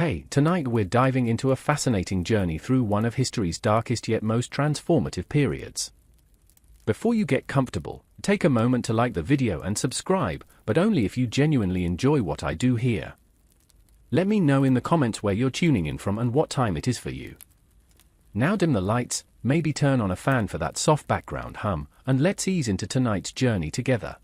Hey, tonight we're diving into a fascinating journey through one of history's darkest yet most transformative periods. Before you get comfortable, take a moment to like the video and subscribe, but only if you genuinely enjoy what I do here. Let me know in the comments where you're tuning in from and what time it is for you. Now dim the lights, maybe turn on a fan for that soft background hum, and let's ease into tonight's journey together.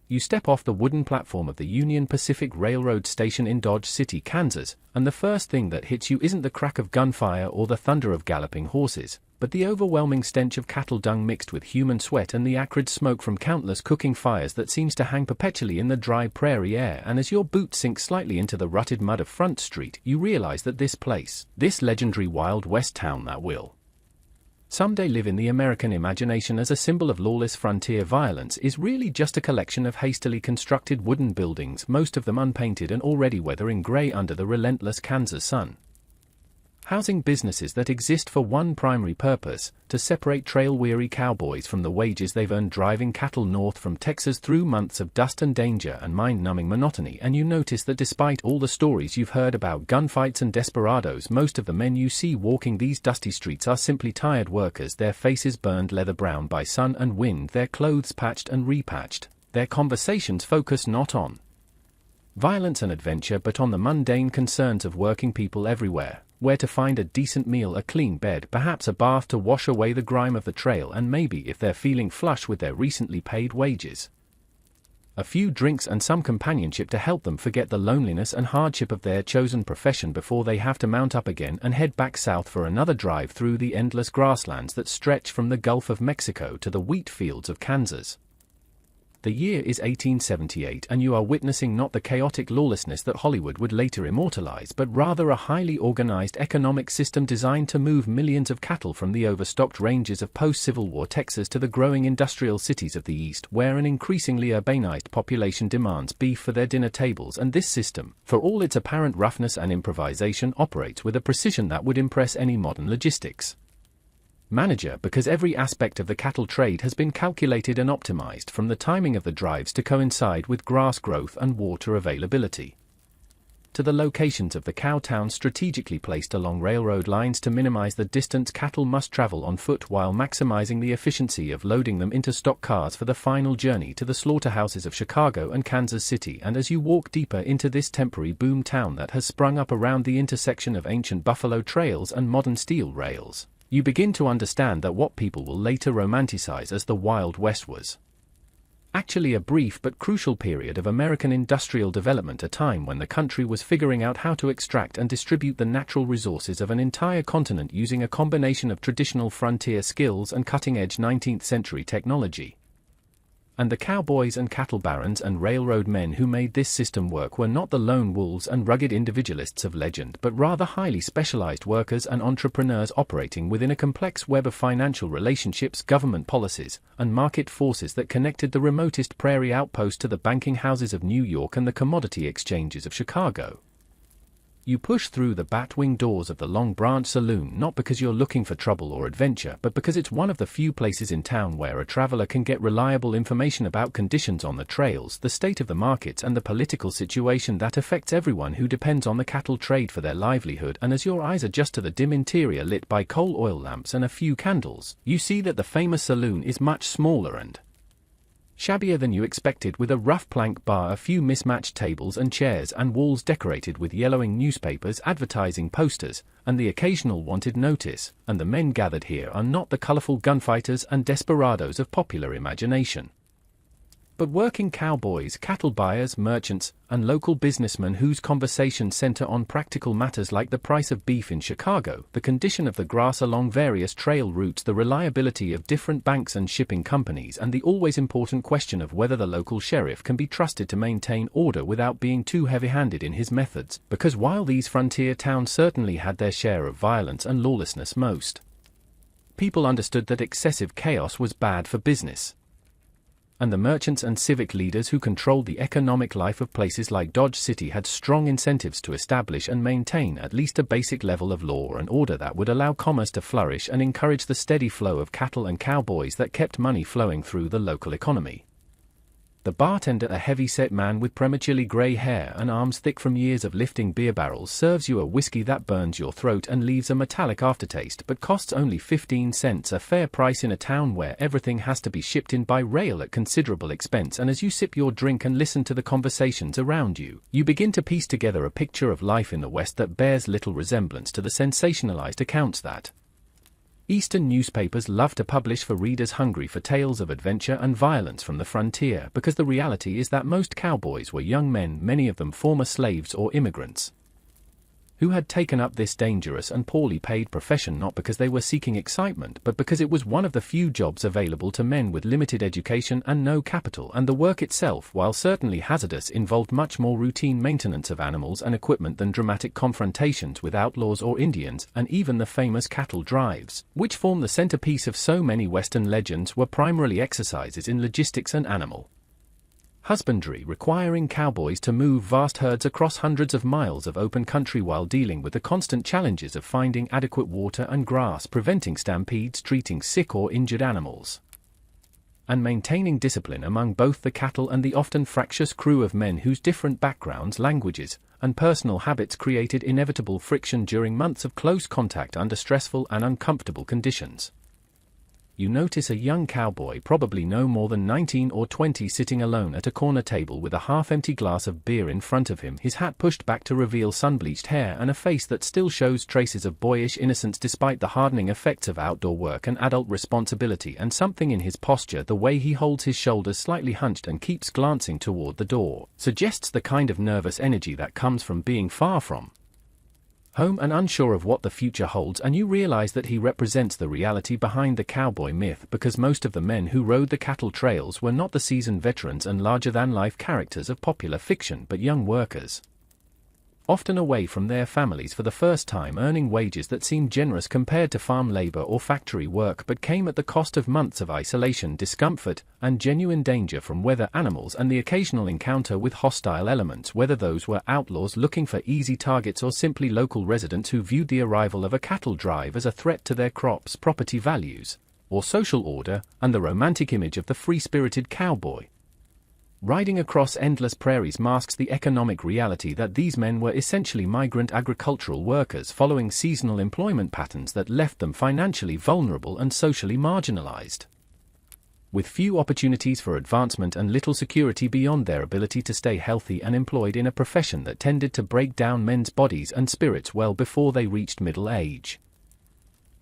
You step off the wooden platform of the Union Pacific Railroad station in Dodge City, Kansas, and the first thing that hits you isn't the crack of gunfire or the thunder of galloping horses, but the overwhelming stench of cattle dung mixed with human sweat and the acrid smoke from countless cooking fires that seems to hang perpetually in the dry prairie air. And as your boot sinks slightly into the rutted mud of Front Street, you realize that this place, this legendary Wild West town that will someday live in the American imagination as a symbol of lawless frontier violence, is really just a collection of hastily constructed wooden buildings, most of them unpainted and already weathering gray under the relentless Kansas sun. Housing businesses that exist for one primary purpose: to separate trail-weary cowboys from the wages they've earned driving cattle north from Texas through months of dust and danger and mind-numbing monotony. And you notice that despite all the stories you've heard about gunfights and desperados, most of the men you see walking these dusty streets are simply tired workers, their faces burned leather brown by sun and wind, their clothes patched and repatched, their conversations focus not on violence and adventure but on the mundane concerns of working people everywhere: where to find a decent meal, a clean bed, perhaps a bath to wash away the grime of the trail, and maybe, if they're feeling flush with their recently paid wages, a few drinks and some companionship to help them forget the loneliness and hardship of their chosen profession before they have to mount up again and head back south for another drive through the endless grasslands that stretch from the Gulf of Mexico to the wheat fields of Kansas. The year is 1878, and you are witnessing not the chaotic lawlessness that Hollywood would later immortalize, but rather a highly organized economic system designed to move millions of cattle from the overstocked ranges of post-Civil War Texas to the growing industrial cities of the East, where an increasingly urbanized population demands beef for their dinner tables. And this system, for all its apparent roughness and improvisation, operates with a precision that would impress any modern logistics manager, because every aspect of the cattle trade has been calculated and optimized, from the timing of the drives to coincide with grass growth and water availability, to the locations of the cow towns strategically placed along railroad lines to minimize the distance cattle must travel on foot while maximizing the efficiency of loading them into stock cars for the final journey to the slaughterhouses of Chicago and Kansas City. And as you walk deeper into this temporary boom town that has sprung up around the intersection of ancient buffalo trails and modern steel rails, you begin to understand that what people will later romanticize as the Wild West was actually a brief but crucial period of American industrial development, a time when the country was figuring out how to extract and distribute the natural resources of an entire continent using a combination of traditional frontier skills and cutting-edge 19th-century technology. And the cowboys and cattle barons and railroad men who made this system work were not the lone wolves and rugged individualists of legend, but rather highly specialized workers and entrepreneurs operating within a complex web of financial relationships, government policies, and market forces that connected the remotest prairie outpost to the banking houses of New York and the commodity exchanges of Chicago. You push through the bat-wing doors of the Long Branch Saloon not because you're looking for trouble or adventure, but because it's one of the few places in town where a traveler can get reliable information about conditions on the trails, the state of the markets, and the political situation that affects everyone who depends on the cattle trade for their livelihood. And as your eyes adjust to the dim interior lit by coal oil lamps and a few candles, you see that the famous saloon is much smaller and shabbier than you expected, with a rough plank bar, a few mismatched tables and chairs, and walls decorated with yellowing newspapers, advertising posters, and the occasional wanted notice. And the men gathered here are not the colorful gunfighters and desperados of popular imagination, but working cowboys, cattle buyers, merchants, and local businessmen whose conversations center on practical matters like the price of beef in Chicago, the condition of the grass along various trail routes, the reliability of different banks and shipping companies, and the always important question of whether the local sheriff can be trusted to maintain order without being too heavy-handed in his methods. Because while these frontier towns certainly had their share of violence and lawlessness, most people understood that excessive chaos was bad for business. And the merchants and civic leaders who controlled the economic life of places like Dodge City had strong incentives to establish and maintain at least a basic level of law and order that would allow commerce to flourish and encourage the steady flow of cattle and cowboys that kept money flowing through the local economy. The bartender, a heavy-set man with prematurely grey hair and arms thick from years of lifting beer barrels, serves you a whiskey that burns your throat and leaves a metallic aftertaste but costs only 15 cents, a fair price in a town where everything has to be shipped in by rail at considerable expense. And as you sip your drink and listen to the conversations around you, you begin to piece together a picture of life in the West that bears little resemblance to the sensationalized accounts that Eastern newspapers love to publish for readers hungry for tales of adventure and violence from the frontier, because the reality is that most cowboys were young men, many of them former slaves or immigrants, who had taken up this dangerous and poorly paid profession not because they were seeking excitement but because it was one of the few jobs available to men with limited education and no capital, and the work itself, while certainly hazardous, involved much more routine maintenance of animals and equipment than dramatic confrontations with outlaws or Indians. And even the famous cattle drives, which form the centerpiece of so many Western legends, were primarily exercises in logistics and animal husbandry, requiring cowboys to move vast herds across hundreds of miles of open country while dealing with the constant challenges of finding adequate water and grass, preventing stampedes, treating sick or injured animals, and maintaining discipline among both the cattle and the often fractious crew of men whose different backgrounds, languages, and personal habits created inevitable friction during months of close contact under stressful and uncomfortable conditions. You notice a young cowboy, probably no more than 19 or 20, sitting alone at a corner table with a half-empty glass of beer in front of him, his hat pushed back to reveal sun-bleached hair and a face that still shows traces of boyish innocence despite the hardening effects of outdoor work and adult responsibility. And something in his posture, the way he holds his shoulders slightly hunched and keeps glancing toward the door, suggests the kind of nervous energy that comes from being far from home and unsure of what the future holds. And you realize that he represents the reality behind the cowboy myth, because most of the men who rode the cattle trails were not the seasoned veterans and larger-than-life characters of popular fiction, but young workers, often away from their families for the first time, earning wages that seemed generous compared to farm labor or factory work, but came at the cost of months of isolation, discomfort, and genuine danger from weather, animals, and the occasional encounter with hostile elements, whether those were outlaws looking for easy targets or simply local residents who viewed the arrival of a cattle drive as a threat to their crops, property values, or social order. And the romantic image of the free-spirited cowboy riding across endless prairies masks the economic reality that these men were essentially migrant agricultural workers following seasonal employment patterns that left them financially vulnerable and socially marginalized, with few opportunities for advancement and little security beyond their ability to stay healthy and employed in a profession that tended to break down men's bodies and spirits well before they reached middle age.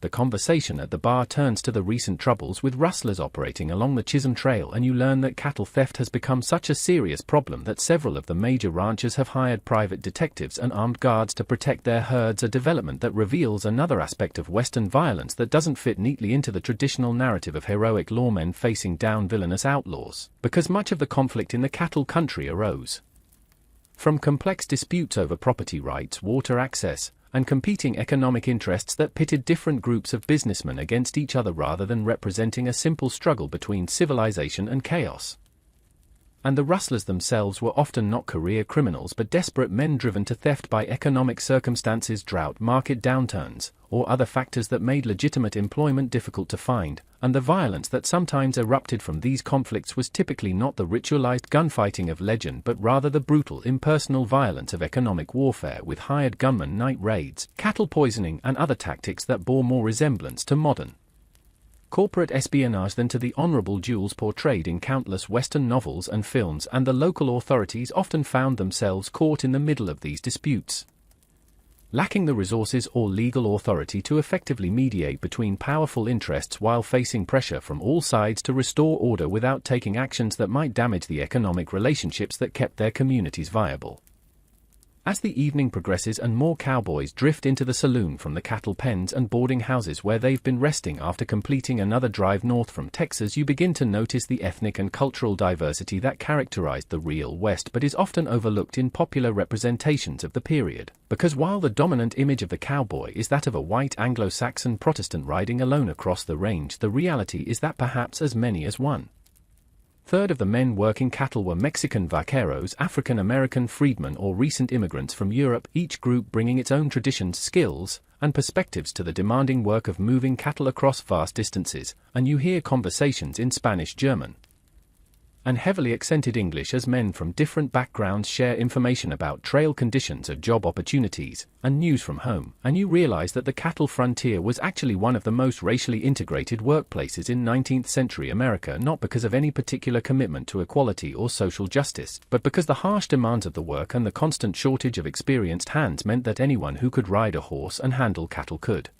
The conversation at the bar turns to the recent troubles with rustlers operating along the Chisholm Trail, and you learn that cattle theft has become such a serious problem that several of the major ranchers have hired private detectives and armed guards to protect their herds, a development that reveals another aspect of Western violence that doesn't fit neatly into the traditional narrative of heroic lawmen facing down villainous outlaws, because much of the conflict in the cattle country arose from complex disputes over property rights, water access, and competing economic interests that pitted different groups of businessmen against each other rather than representing a simple struggle between civilization and chaos. And the rustlers themselves were often not career criminals but desperate men driven to theft by economic circumstances, drought, market downturns, or other factors that made legitimate employment difficult to find. And the violence that sometimes erupted from these conflicts was typically not the ritualized gunfighting of legend but rather the brutal, impersonal violence of economic warfare with hired gunmen, night raids, cattle poisoning, and other tactics that bore more resemblance to modern corporate espionage than to the honorable duels portrayed in countless Western novels and films. And the local authorities often found themselves caught in the middle of these disputes, lacking the resources or legal authority to effectively mediate between powerful interests while facing pressure from all sides to restore order without taking actions that might damage the economic relationships that kept their communities viable. As the evening progresses and more cowboys drift into the saloon from the cattle pens and boarding houses where they've been resting after completing another drive north from Texas, you begin to notice the ethnic and cultural diversity that characterized the real West but is often overlooked in popular representations of the period. Because while the dominant image of the cowboy is that of a white Anglo-Saxon Protestant riding alone across the range, the reality is that perhaps as many as 1/3 of the men working cattle were Mexican vaqueros, African-American freedmen, or recent immigrants from Europe, each group bringing its own traditions, skills, and perspectives to the demanding work of moving cattle across vast distances. And you hear conversations in Spanish, German, and heavily accented English as men from different backgrounds share information about trail conditions or job opportunities, and news from home, and you realize that the cattle frontier was actually one of the most racially integrated workplaces in 19th century America, not because of any particular commitment to equality or social justice, but because the harsh demands of the work and the constant shortage of experienced hands meant that anyone who could ride a horse and handle cattle could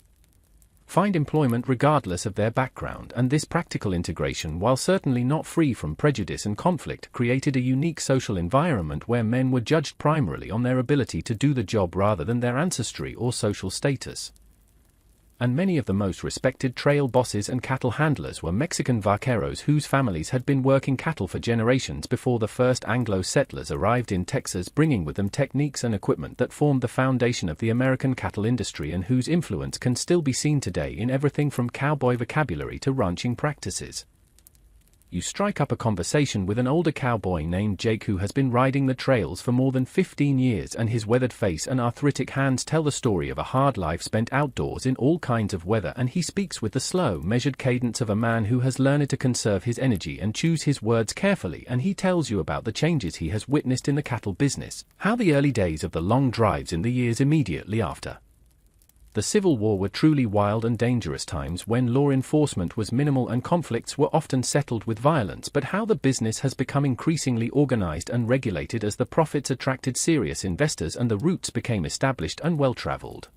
find employment regardless of their background, and this practical integration, while certainly not free from prejudice and conflict, created a unique social environment where men were judged primarily on their ability to do the job rather than their ancestry or social status. And many of the most respected trail bosses and cattle handlers were Mexican vaqueros whose families had been working cattle for generations before the first Anglo settlers arrived in Texas, bringing with them techniques and equipment that formed the foundation of the American cattle industry and whose influence can still be seen today in everything from cowboy vocabulary to ranching practices. You strike up a conversation with an older cowboy named Jake who has been riding the trails for more than 15 years, and his weathered face and arthritic hands tell the story of a hard life spent outdoors in all kinds of weather, and he speaks with the slow, measured cadence of a man who has learned to conserve his energy and choose his words carefully, and he tells you about the changes he has witnessed in the cattle business, how the early days of the long drives in the years immediately after the Civil War were truly wild and dangerous times when law enforcement was minimal and conflicts were often settled with violence, but how the business has become increasingly organized and regulated as the profits attracted serious investors and the routes became established and well-traveled.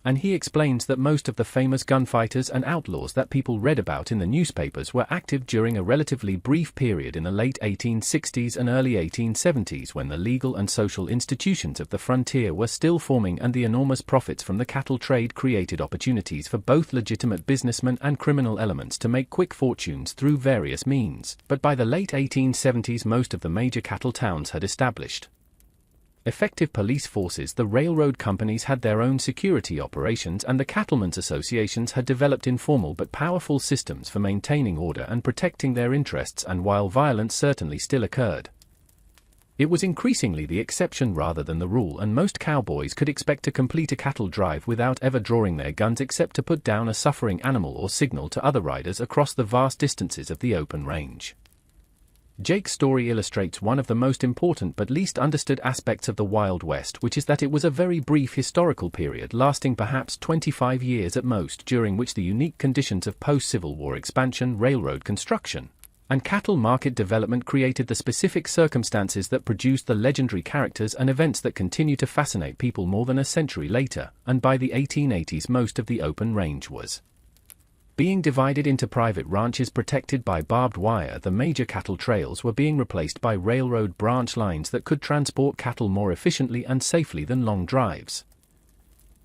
And he explains that most of the famous gunfighters and outlaws that people read about in the newspapers were active during a relatively brief period in the late 1860s and early 1870s, when the legal and social institutions of the frontier were still forming, and the enormous profits from the cattle trade created opportunities for both legitimate businessmen and criminal elements to make quick fortunes through various means. But by the late 1870s, most of the major cattle towns had established effective police forces, the railroad companies had their own security operations, and the cattlemen's associations had developed informal but powerful systems for maintaining order and protecting their interests. And while violence certainly still occurred, it was increasingly the exception rather than the rule, and most cowboys could expect to complete a cattle drive without ever drawing their guns except to put down a suffering animal or signal to other riders across the vast distances of the open range. Jake's story illustrates one of the most important but least understood aspects of the Wild West, which is that it was a very brief historical period lasting perhaps 25 years at most, during which the unique conditions of post-Civil War expansion, railroad construction, and cattle market development created the specific circumstances that produced the legendary characters and events that continue to fascinate people more than a century later. And by the 1880s, most of the open range was being divided into private ranches protected by barbed wire. The major cattle trails were being replaced by railroad branch lines that could transport cattle more efficiently and safely than long drives.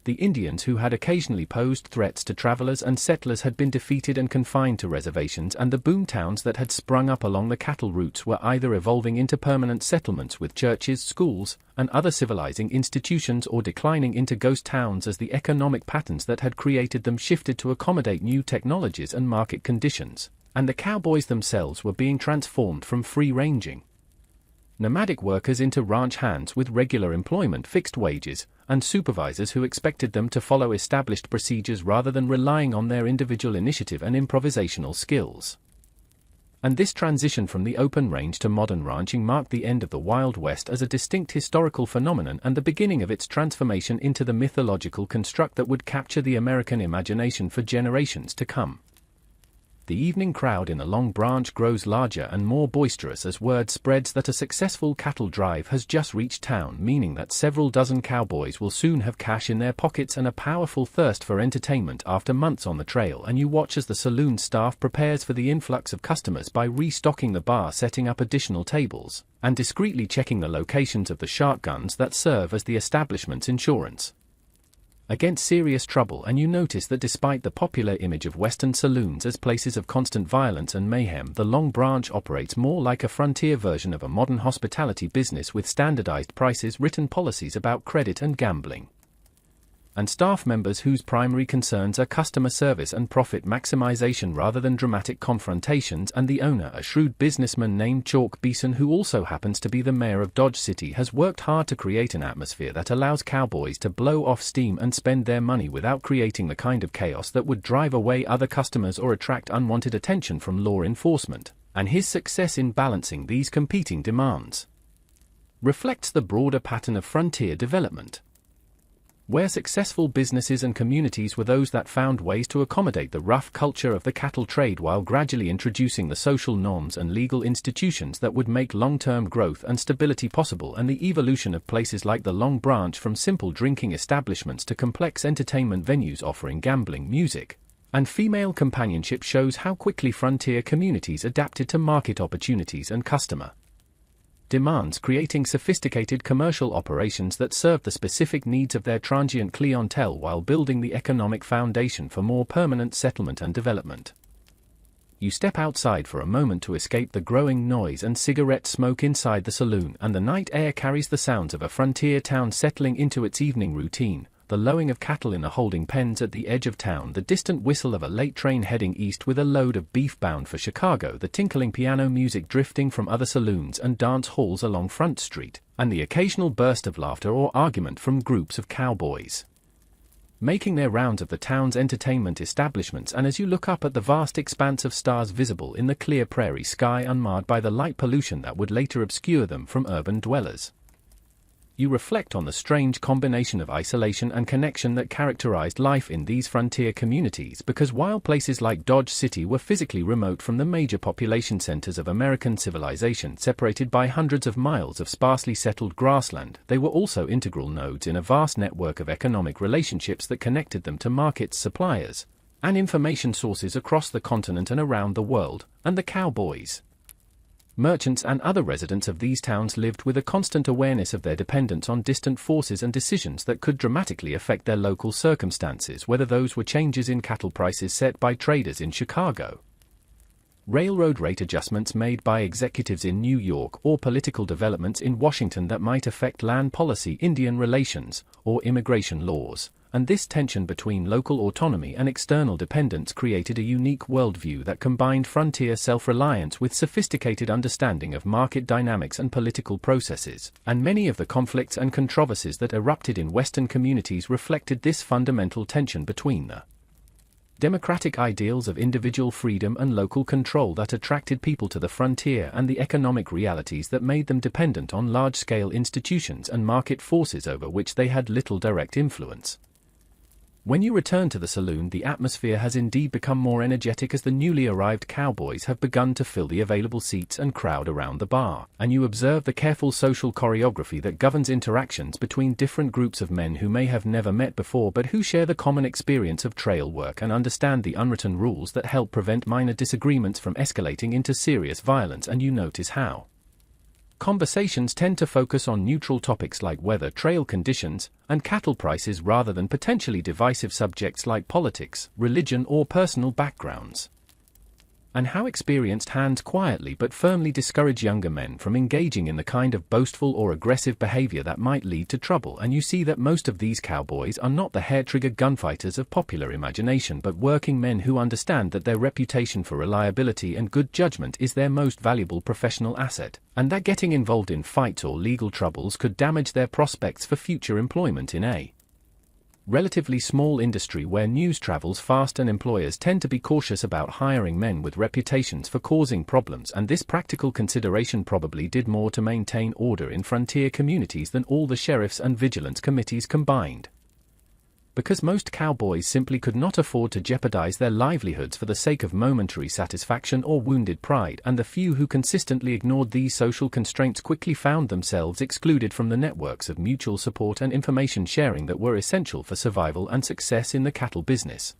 The Indians, who had occasionally posed threats to travelers and settlers, had been defeated and confined to reservations, and the boom towns that had sprung up along the cattle routes were either evolving into permanent settlements with churches, schools, and other civilizing institutions, or declining into ghost towns as the economic patterns that had created them shifted to accommodate new technologies and market conditions, and the cowboys themselves were being transformed from free-ranging nomadic workers into ranch hands with regular employment, fixed wages, and supervisors who expected them to follow established procedures rather than relying on their individual initiative and improvisational skills. And this transition from the open range to modern ranching marked the end of the Wild West as a distinct historical phenomenon and the beginning of its transformation into the mythological construct that would capture the American imagination for generations to come. The evening crowd in the Long Branch grows larger and more boisterous as word spreads that a successful cattle drive has just reached town, meaning that several dozen cowboys will soon have cash in their pockets and a powerful thirst for entertainment after months on the trail. And you watch as the saloon staff prepares for the influx of customers by restocking the bar, setting up additional tables, and discreetly checking the locations of the shotguns that serve as the establishment's insurance against serious trouble. And you notice that despite the popular image of Western saloons as places of constant violence and mayhem, the Long Branch operates more like a frontier version of a modern hospitality business with standardized prices, written policies about credit and gambling, and staff members whose primary concerns are customer service and profit maximization rather than dramatic confrontations. And the owner, a shrewd businessman named Chalk Beeson, who also happens to be the mayor of Dodge City, has worked hard to create an atmosphere that allows cowboys to blow off steam and spend their money without creating the kind of chaos that would drive away other customers or attract unwanted attention from law enforcement. and his success in balancing these competing demands reflects the broader pattern of frontier development, where successful businesses and communities were those that found ways to accommodate the rough culture of the cattle trade while gradually introducing the social norms and legal institutions that would make long-term growth and stability possible. And the evolution of places like the Long Branch from simple drinking establishments to complex entertainment venues offering gambling, music, and female companionship shows how quickly frontier communities adapted to market opportunities and customer demands, creating sophisticated commercial operations that served the specific needs of their transient clientele while building the economic foundation for more permanent settlement and development. You step outside for a moment to escape the growing noise and cigarette smoke inside the saloon, and the night air carries the sounds of a frontier town settling into its evening routine. The lowing of cattle in the holding pens at the edge of town, the distant whistle of a late train heading east with a load of beef bound for Chicago, the tinkling piano music drifting from other saloons and dance halls along Front Street, and the occasional burst of laughter or argument from groups of cowboys making their rounds of the town's entertainment establishments. And as you look up at the vast expanse of stars visible in the clear prairie sky unmarred by the light pollution that would later obscure them from urban dwellers, you reflect on the strange combination of isolation and connection that characterized life in these frontier communities, because while places like Dodge City were physically remote from the major population centers of American civilization, separated by hundreds of miles of sparsely settled grassland, they were also integral nodes in a vast network of economic relationships that connected them to markets, suppliers, and information sources across the continent and around the world. And the cowboys, merchants, and other residents of these towns lived with a constant awareness of their dependence on distant forces and decisions that could dramatically affect their local circumstances, whether those were changes in cattle prices set by traders in Chicago, railroad rate adjustments made by executives in New York, or political developments in Washington that might affect land policy, Indian relations, or immigration laws. And this tension between local autonomy and external dependence created a unique worldview that combined frontier self-reliance with sophisticated understanding of market dynamics and political processes. And many of the conflicts and controversies that erupted in Western communities reflected this fundamental tension between the democratic ideals of individual freedom and local control that attracted people to the frontier, and the economic realities that made them dependent on large-scale institutions and market forces over which they had little direct influence. When you return to the saloon, the atmosphere has indeed become more energetic as the newly arrived cowboys have begun to fill the available seats and crowd around the bar, and you observe the careful social choreography that governs interactions between different groups of men who may have never met before but who share the common experience of trail work and understand the unwritten rules that help prevent minor disagreements from escalating into serious violence. And you notice how conversations tend to focus on neutral topics like weather, trail conditions, and cattle prices rather than potentially divisive subjects like politics, religion, or personal backgrounds. And how experienced hands quietly but firmly discourage younger men from engaging in the kind of boastful or aggressive behavior that might lead to trouble. And you see that most of these cowboys are not the hair-trigger gunfighters of popular imagination, but working men who understand that their reputation for reliability and good judgment is their most valuable professional asset, and that getting involved in fights or legal troubles could damage their prospects for future employment in a relatively small industry where news travels fast and employers tend to be cautious about hiring men with reputations for causing problems. And this practical consideration probably did more to maintain order in frontier communities than all the sheriffs and vigilance committees combined, because most cowboys simply could not afford to jeopardize their livelihoods for the sake of momentary satisfaction or wounded pride. And the few who consistently ignored these social constraints quickly found themselves excluded from the networks of mutual support and information sharing that were essential for survival and success in the cattle business.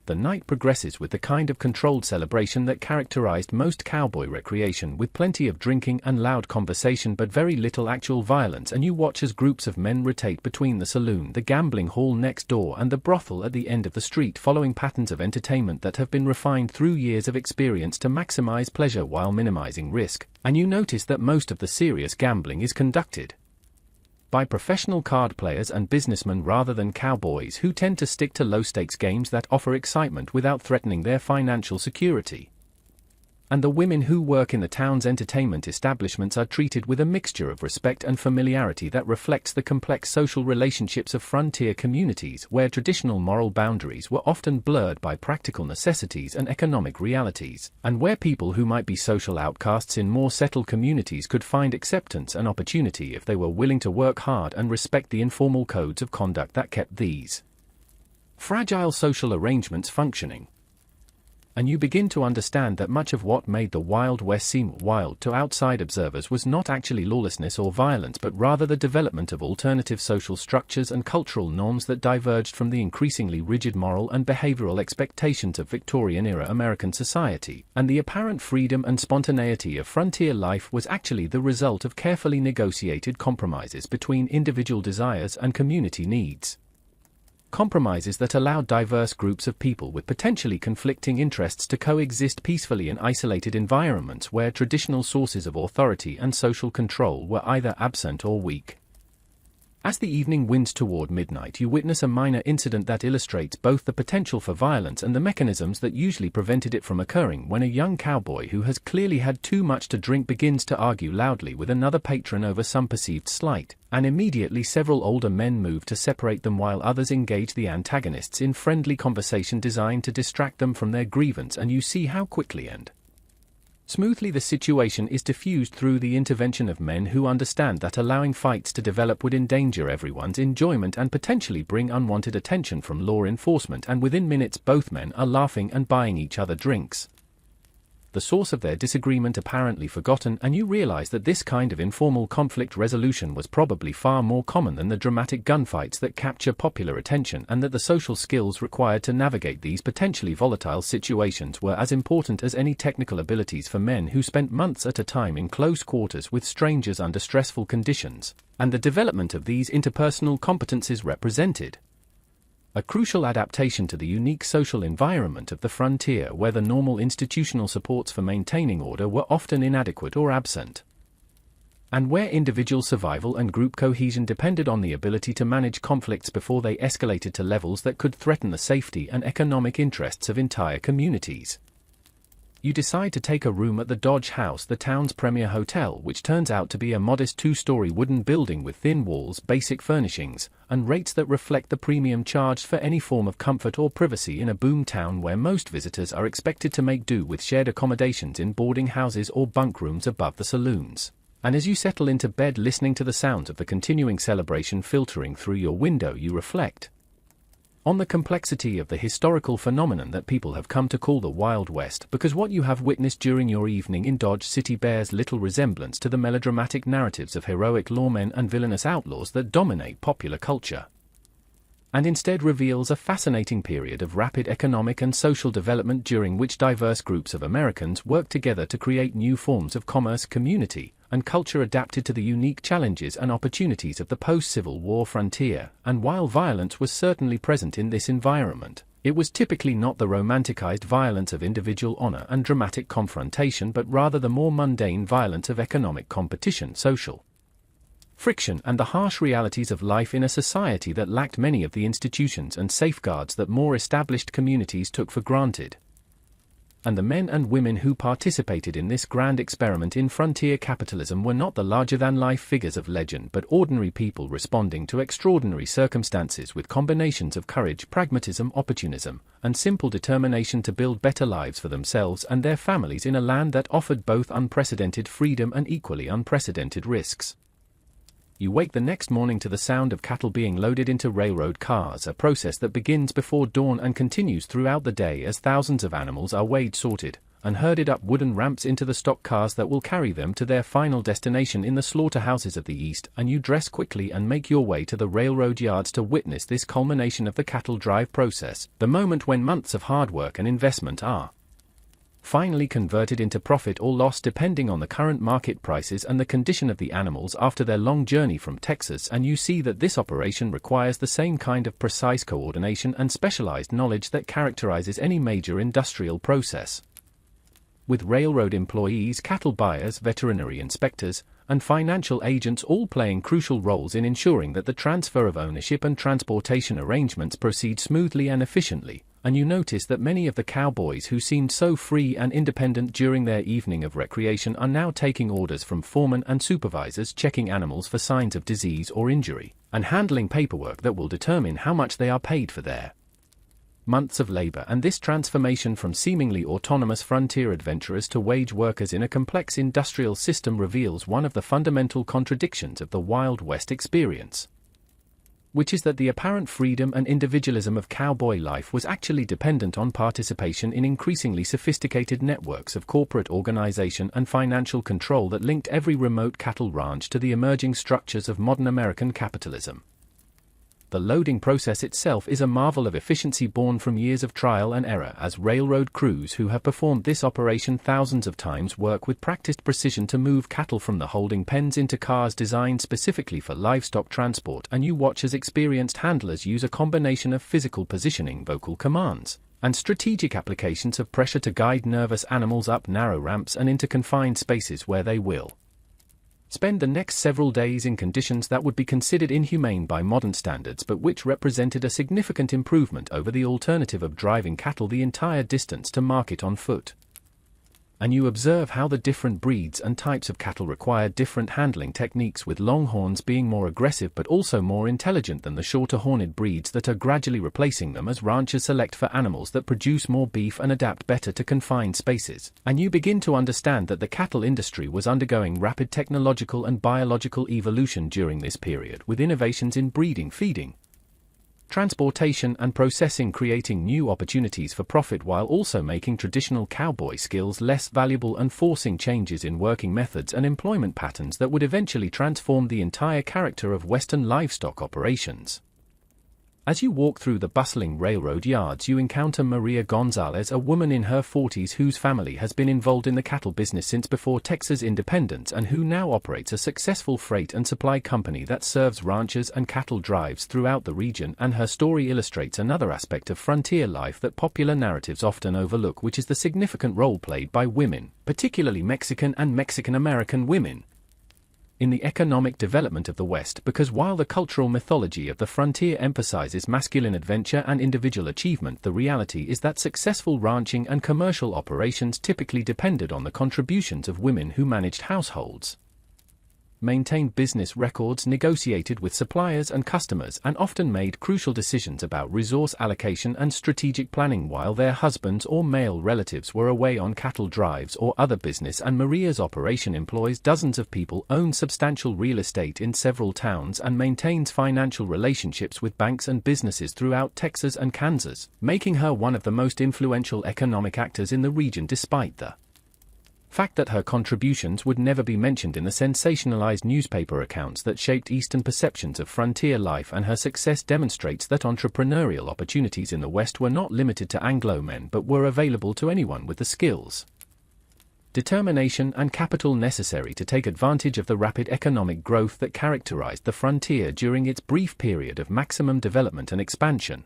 The night progresses with the kind of controlled celebration that characterized most cowboy recreation, with plenty of drinking and loud conversation but very little actual violence. And you watch as groups of men rotate between the saloon, the gambling hall next door, and the brothel at the end of the street, following patterns of entertainment that have been refined through years of experience to maximize pleasure while minimizing risk. And you notice that most of the serious gambling is conducted by professional card players and businessmen rather than cowboys, who tend to stick to low-stakes games that offer excitement without threatening their financial security. And the women who work in the town's entertainment establishments are treated with a mixture of respect and familiarity that reflects the complex social relationships of frontier communities where traditional moral boundaries were often blurred by practical necessities and economic realities, and where people who might be social outcasts in more settled communities could find acceptance and opportunity if they were willing to work hard and respect the informal codes of conduct that kept these fragile social arrangements functioning. And you begin to understand that much of what made the Wild West seem wild to outside observers was not actually lawlessness or violence, but rather the development of alternative social structures and cultural norms that diverged from the increasingly rigid moral and behavioral expectations of Victorian-era American society, and the apparent freedom and spontaneity of frontier life was actually the result of carefully negotiated compromises between individual desires and community needs. Compromises that allowed diverse groups of people with potentially conflicting interests to coexist peacefully in isolated environments where traditional sources of authority and social control were either absent or weak. As the evening winds toward midnight, you witness a minor incident that illustrates both the potential for violence and the mechanisms that usually prevented it from occurring when a young cowboy who has clearly had too much to drink begins to argue loudly with another patron over some perceived slight, and immediately several older men move to separate them while others engage the antagonists in friendly conversation designed to distract them from their grievance, and you see how quickly and smoothly the situation is diffused through the intervention of men who understand that allowing fights to develop would endanger everyone's enjoyment and potentially bring unwanted attention from law enforcement, and within minutes both men are laughing and buying each other drinks. The source of their disagreement apparently forgotten, and you realize that this kind of informal conflict resolution was probably far more common than the dramatic gunfights that capture popular attention, and that the social skills required to navigate these potentially volatile situations were as important as any technical abilities for men who spent months at a time in close quarters with strangers under stressful conditions, and the development of these interpersonal competencies represented a crucial adaptation to the unique social environment of the frontier, where the normal institutional supports for maintaining order were often inadequate or absent, and where individual survival and group cohesion depended on the ability to manage conflicts before they escalated to levels that could threaten the safety and economic interests of entire communities. You decide to take a room at the Dodge House, the town's premier hotel, which turns out to be a modest two-story wooden building with thin walls, basic furnishings, and rates that reflect the premium charged for any form of comfort or privacy in a boom town where most visitors are expected to make do with shared accommodations in boarding houses or bunk rooms above the saloons. And as you settle into bed listening to the sounds of the continuing celebration filtering through your window, you reflect on the complexity of the historical phenomenon that people have come to call the Wild West, because what you have witnessed during your evening in Dodge City bears little resemblance to the melodramatic narratives of heroic lawmen and villainous outlaws that dominate popular culture, and instead reveals a fascinating period of rapid economic and social development during which diverse groups of Americans worked together to create new forms of commerce, community, and culture adapted to the unique challenges and opportunities of the post-Civil War frontier. And while violence was certainly present in this environment, it was typically not the romanticized violence of individual honor and dramatic confrontation, but rather the more mundane violence of economic competition, social friction, and the harsh realities of life in a society that lacked many of the institutions and safeguards that more established communities took for granted. And the men and women who participated in this grand experiment in frontier capitalism were not the larger-than-life figures of legend, but ordinary people responding to extraordinary circumstances with combinations of courage, pragmatism, opportunism, and simple determination to build better lives for themselves and their families in a land that offered both unprecedented freedom and equally unprecedented risks. You wake the next morning to the sound of cattle being loaded into railroad cars, a process that begins before dawn and continues throughout the day as thousands of animals are weighed, sorted, and herded up wooden ramps into the stock cars that will carry them to their final destination in the slaughterhouses of the East. And you dress quickly and make your way to the railroad yards to witness this culmination of the cattle drive process, the moment when months of hard work and investment are finally converted into profit or loss depending on the current market prices and the condition of the animals after their long journey from Texas. And you see that this operation requires the same kind of precise coordination and specialized knowledge that characterizes any major industrial process. With railroad employees, cattle buyers, veterinary inspectors, and financial agents all playing crucial roles in ensuring that the transfer of ownership and transportation arrangements proceed smoothly and efficiently. And you notice that many of the cowboys who seemed so free and independent during their evening of recreation are now taking orders from foremen and supervisors, checking animals for signs of disease or injury, and handling paperwork that will determine how much they are paid for their months of labor. And this transformation from seemingly autonomous frontier adventurers to wage workers in a complex industrial system reveals one of the fundamental contradictions of the Wild West experience, which is that the apparent freedom and individualism of cowboy life was actually dependent on participation in increasingly sophisticated networks of corporate organization and financial control that linked every remote cattle ranch to the emerging structures of modern American capitalism. The loading process itself is a marvel of efficiency born from years of trial and error, as railroad crews who have performed this operation thousands of times work with practiced precision to move cattle from the holding pens into cars designed specifically for livestock transport, and you watch as experienced handlers use a combination of physical positioning, vocal commands, and strategic applications of pressure to guide nervous animals up narrow ramps and into confined spaces where they will spend the next several days in conditions that would be considered inhumane by modern standards, but which represented a significant improvement over the alternative of driving cattle the entire distance to market on foot. And you observe how the different breeds and types of cattle require different handling techniques, with longhorns being more aggressive but also more intelligent than the shorter horned breeds that are gradually replacing them as ranchers select for animals that produce more beef and adapt better to confined spaces. And you begin to understand that the cattle industry was undergoing rapid technological and biological evolution during this period, with innovations in breeding, feeding, transportation and processing creating new opportunities for profit while also making traditional cowboy skills less valuable and forcing changes in working methods and employment patterns that would eventually transform the entire character of Western livestock operations. As you walk through the bustling railroad yards, you encounter Maria Gonzalez, a woman in her 40s whose family has been involved in the cattle business since before Texas independence and who now operates a successful freight and supply company that serves ranchers and cattle drives throughout the region. And her story illustrates another aspect of frontier life that popular narratives often overlook, which is the significant role played by women, particularly Mexican and Mexican-American women, in the economic development of the West, because while the cultural mythology of the frontier emphasizes masculine adventure and individual achievement, the reality is that successful ranching and commercial operations typically depended on the contributions of women who managed households, maintained business records, negotiated with suppliers and customers, and often made crucial decisions about resource allocation and strategic planning while their husbands or male relatives were away on cattle drives or other business. And Maria's operation employs dozens of people, owns substantial real estate in several towns, and maintains financial relationships with banks and businesses throughout Texas and Kansas, making her one of the most influential economic actors in the region, despite the fact that her contributions would never be mentioned in the sensationalized newspaper accounts that shaped Eastern perceptions of frontier life. And her success demonstrates that entrepreneurial opportunities in the West were not limited to Anglo men but were available to anyone with the skills, determination and capital necessary to take advantage of the rapid economic growth that characterized the frontier during its brief period of maximum development and expansion.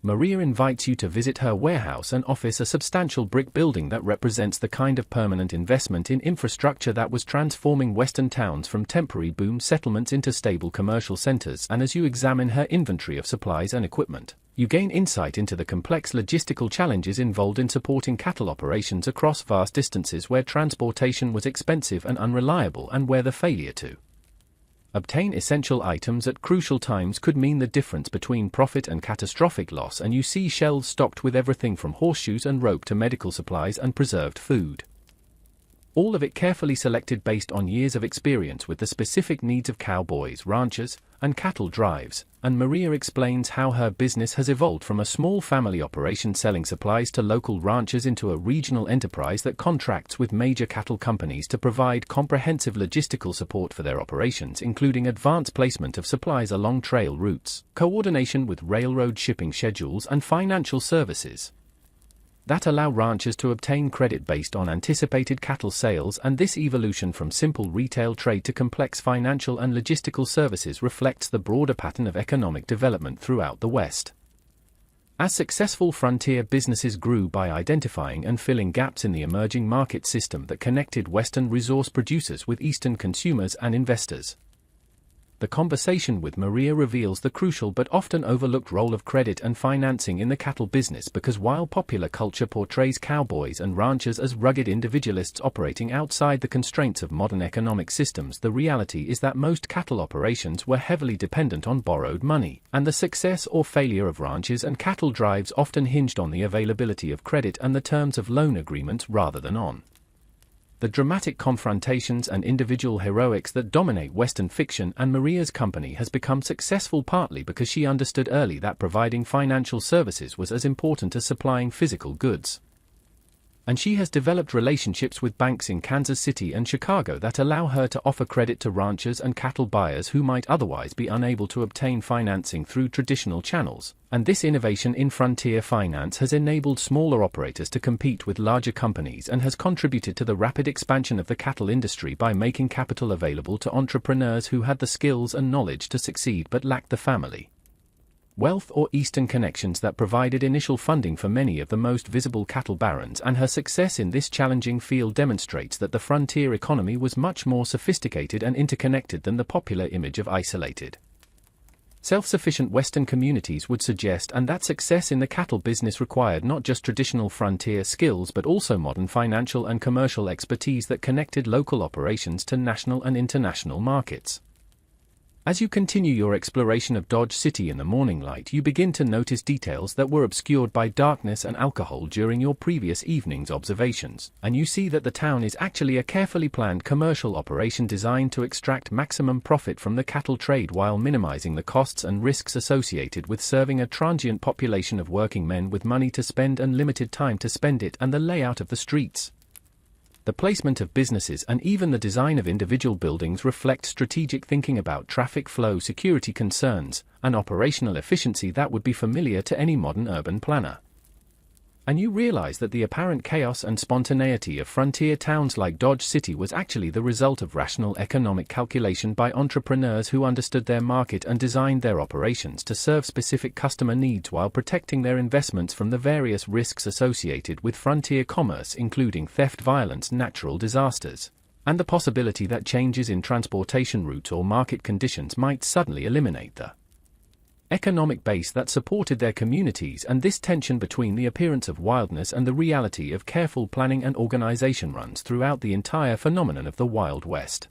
Maria invites you to visit her warehouse and office, a substantial brick building that represents the kind of permanent investment in infrastructure that was transforming Western towns from temporary boom settlements into stable commercial centers. And as you examine her inventory of supplies and equipment, you gain insight into the complex logistical challenges involved in supporting cattle operations across vast distances where transportation was expensive and unreliable, and where the failure to obtain essential items at crucial times could mean the difference between profit and catastrophic loss. And you see shelves stocked with everything from horseshoes and rope to medical supplies and preserved food, all of it carefully selected based on years of experience with the specific needs of cowboys, ranchers, and cattle drives. And Maria explains how her business has evolved from a small family operation selling supplies to local ranchers into a regional enterprise that contracts with major cattle companies to provide comprehensive logistical support for their operations, including advanced placement of supplies along trail routes, coordination with railroad shipping schedules, and financial services that allow ranchers to obtain credit based on anticipated cattle sales. And this evolution from simple retail trade to complex financial and logistical services reflects the broader pattern of economic development throughout the West. As successful frontier businesses grew by identifying and filling gaps in the emerging market system that connected Western resource producers with Eastern consumers and investors. The conversation with Maria reveals the crucial but often overlooked role of credit and financing in the cattle business, because while popular culture portrays cowboys and ranchers as rugged individualists operating outside the constraints of modern economic systems, the reality is that most cattle operations were heavily dependent on borrowed money, and the success or failure of ranches and cattle drives often hinged on the availability of credit and the terms of loan agreements rather than on the dramatic confrontations and individual heroics that dominate Western fiction. And Maria's company has become successful partly because she understood early that providing financial services was as important as supplying physical goods. And she has developed relationships with banks in Kansas City and Chicago that allow her to offer credit to ranchers and cattle buyers who might otherwise be unable to obtain financing through traditional channels. And this innovation in frontier finance has enabled smaller operators to compete with larger companies and has contributed to the rapid expansion of the cattle industry by making capital available to entrepreneurs who had the skills and knowledge to succeed but lacked the family wealth or Eastern connections that provided initial funding for many of the most visible cattle barons. And her success in this challenging field demonstrates that the frontier economy was much more sophisticated and interconnected than the popular image of isolated, self-sufficient Western communities would suggest, and that success in the cattle business required not just traditional frontier skills but also modern financial and commercial expertise that connected local operations to national and international markets. As you continue your exploration of Dodge City in the morning light, you begin to notice details that were obscured by darkness and alcohol during your previous evening's observations, and you see that the town is actually a carefully planned commercial operation designed to extract maximum profit from the cattle trade while minimizing the costs and risks associated with serving a transient population of working men with money to spend and limited time to spend it. And the layout of the streets, the placement of businesses, and even the design of individual buildings reflect strategic thinking about traffic flow, security concerns, and operational efficiency that would be familiar to any modern urban planner. And you realize that the apparent chaos and spontaneity of frontier towns like Dodge City was actually the result of rational economic calculation by entrepreneurs who understood their market and designed their operations to serve specific customer needs while protecting their investments from the various risks associated with frontier commerce, including theft, violence, natural disasters, and the possibility that changes in transportation routes or market conditions might suddenly eliminate the economic base that supported their communities. And this tension between the appearance of wildness and the reality of careful planning and organization runs throughout the entire phenomenon of the Wild West,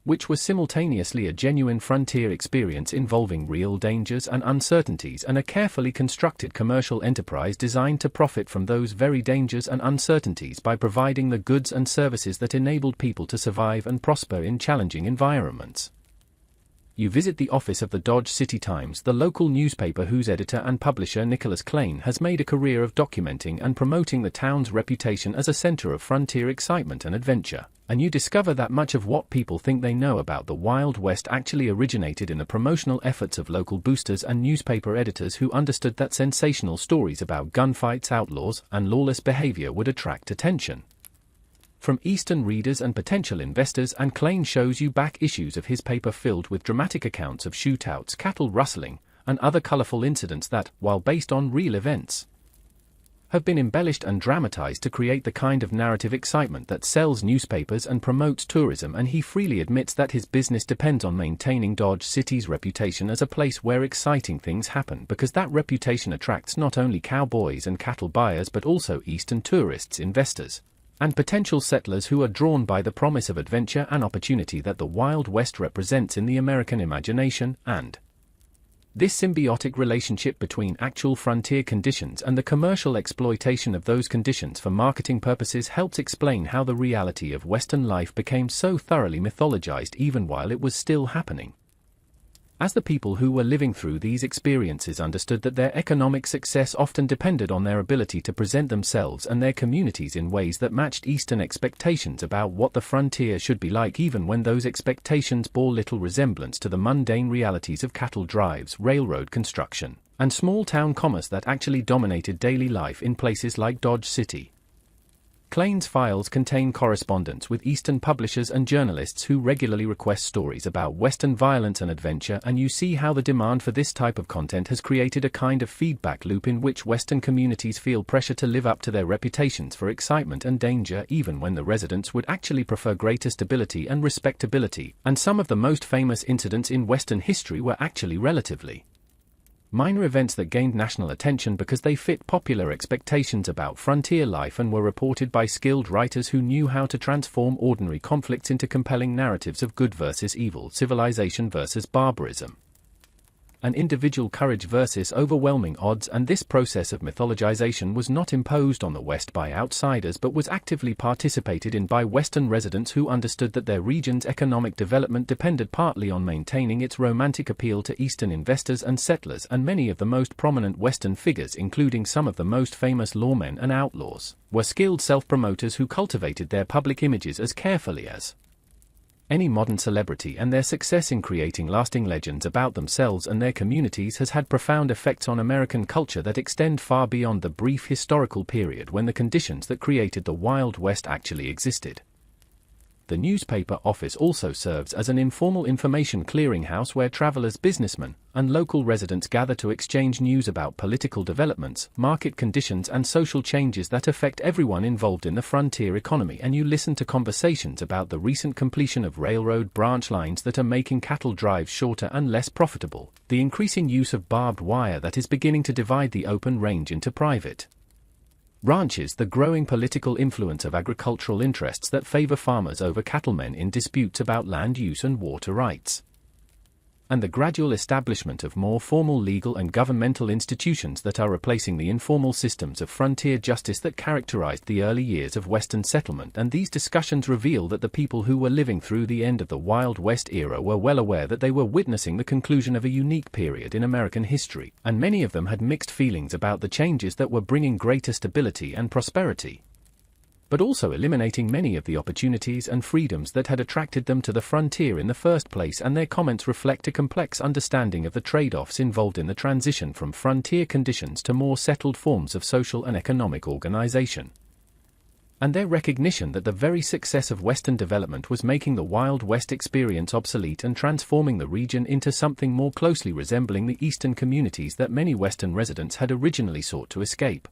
which was simultaneously a genuine frontier experience involving real dangers and uncertainties and a carefully constructed commercial enterprise designed to profit from those very dangers and uncertainties by providing the goods and services that enabled people to survive and prosper in challenging environments. You visit the office of the Dodge City Times, the local newspaper whose editor and publisher Nicholas Klain has made a career of documenting and promoting the town's reputation as a center of frontier excitement and adventure, and you discover that much of what people think they know about the Wild West actually originated in the promotional efforts of local boosters and newspaper editors who understood that sensational stories about gunfights, outlaws, and lawless behavior would attract attention from Eastern readers and potential investors. And Klain shows you back issues of his paper filled with dramatic accounts of shootouts, cattle rustling, and other colorful incidents that, while based on real events, have been embellished and dramatized to create the kind of narrative excitement that sells newspapers and promotes tourism. And he freely admits that his business depends on maintaining Dodge City's reputation as a place where exciting things happen, because that reputation attracts not only cowboys and cattle buyers but also Eastern tourists, investors, and potential settlers who are drawn by the promise of adventure and opportunity that the Wild West represents in the American imagination. And this symbiotic relationship between actual frontier conditions and the commercial exploitation of those conditions for marketing purposes helps explain how the reality of Western life became so thoroughly mythologized even while it was still happening. As the people who were living through these experiences understood that their economic success often depended on their ability to present themselves and their communities in ways that matched Eastern expectations about what the frontier should be like, even when those expectations bore little resemblance to the mundane realities of cattle drives, railroad construction, and small-town commerce that actually dominated daily life in places like Dodge City. Klein's files contain correspondence with Eastern publishers and journalists who regularly request stories about Western violence and adventure, and you see how the demand for this type of content has created a kind of feedback loop in which Western communities feel pressure to live up to their reputations for excitement and danger, even when the residents would actually prefer greater stability and respectability, and some of the most famous incidents in Western history were actually relatively minor events that gained national attention because they fit popular expectations about frontier life and were reported by skilled writers who knew how to transform ordinary conflicts into compelling narratives of good versus evil, civilization versus barbarism, and individual courage versus overwhelming odds. And this process of mythologization was not imposed on the West by outsiders but was actively participated in by Western residents who understood that their region's economic development depended partly on maintaining its romantic appeal to Eastern investors and settlers, and many of the most prominent Western figures, including some of the most famous lawmen and outlaws, were skilled self-promoters who cultivated their public images as carefully as any modern celebrity, and their success in creating lasting legends about themselves and their communities has had profound effects on American culture that extend far beyond the brief historical period when the conditions that created the Wild West actually existed. The newspaper office also serves as an informal information clearinghouse where travelers, businessmen, and local residents gather to exchange news about political developments, market conditions, and social changes that affect everyone involved in the frontier economy, and you listen to conversations about the recent completion of railroad branch lines that are making cattle drives shorter and less profitable, the increasing use of barbed wire that is beginning to divide the open range into private ranches, the growing political influence of agricultural interests that favor farmers over cattlemen in disputes about land use and water rights, and the gradual establishment of more formal legal and governmental institutions that are replacing the informal systems of frontier justice that characterized the early years of Western settlement. And these discussions reveal that the people who were living through the end of the Wild West era were well aware that they were witnessing the conclusion of a unique period in American history, and many of them had mixed feelings about the changes that were bringing greater stability and prosperity, but also eliminating many of the opportunities and freedoms that had attracted them to the frontier in the first place. And their comments reflect a complex understanding of the trade-offs involved in the transition from frontier conditions to more settled forms of social and economic organization, and their recognition that the very success of Western development was making the Wild West experience obsolete and transforming the region into something more closely resembling the Eastern communities that many Western residents had originally sought to escape.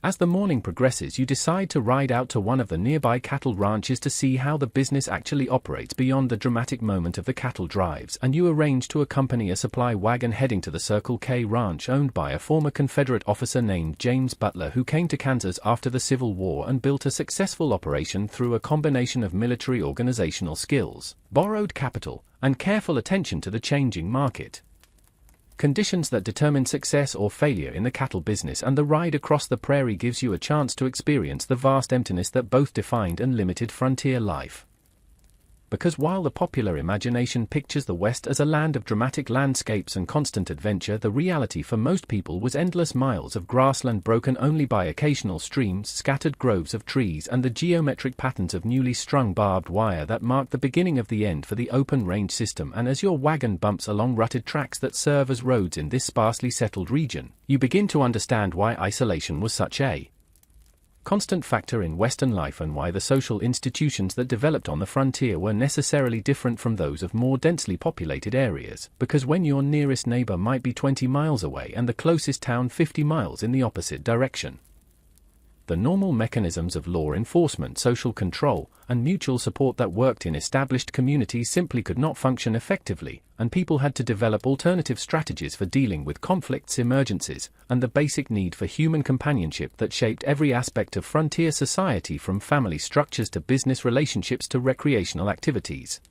As the morning progresses, you decide to ride out to one of the nearby cattle ranches to see how the business actually operates beyond the dramatic moment of the cattle drives, and you arrange to accompany a supply wagon heading to the Circle K Ranch, owned by a former Confederate officer named James Butler, who came to Kansas after the Civil War and built a successful operation through a combination of military organizational skills, borrowed capital, and careful attention to the changing market conditions that determine success or failure in the cattle business. And the ride across the prairie gives you a chance to experience the vast emptiness that both defined and limited frontier life. Because while the popular imagination pictures the West as a land of dramatic landscapes and constant adventure, the reality for most people was endless miles of grassland broken only by occasional streams, scattered groves of trees, and the geometric patterns of newly strung barbed wire that marked the beginning of the end for the open range system. And as your wagon bumps along rutted tracks that serve as roads in this sparsely settled region, you begin to understand why isolation was such a constant factor in Western life, and why the social institutions that developed on the frontier were necessarily different from those of more densely populated areas, because when your nearest neighbor might be 20 miles away and the closest town 50 miles in the opposite direction, the normal mechanisms of law enforcement, social control, and mutual support that worked in established communities simply could not function effectively, and people had to develop alternative strategies for dealing with conflicts, emergencies, and the basic need for human companionship that shaped every aspect of frontier society, from family structures to business relationships to recreational activities.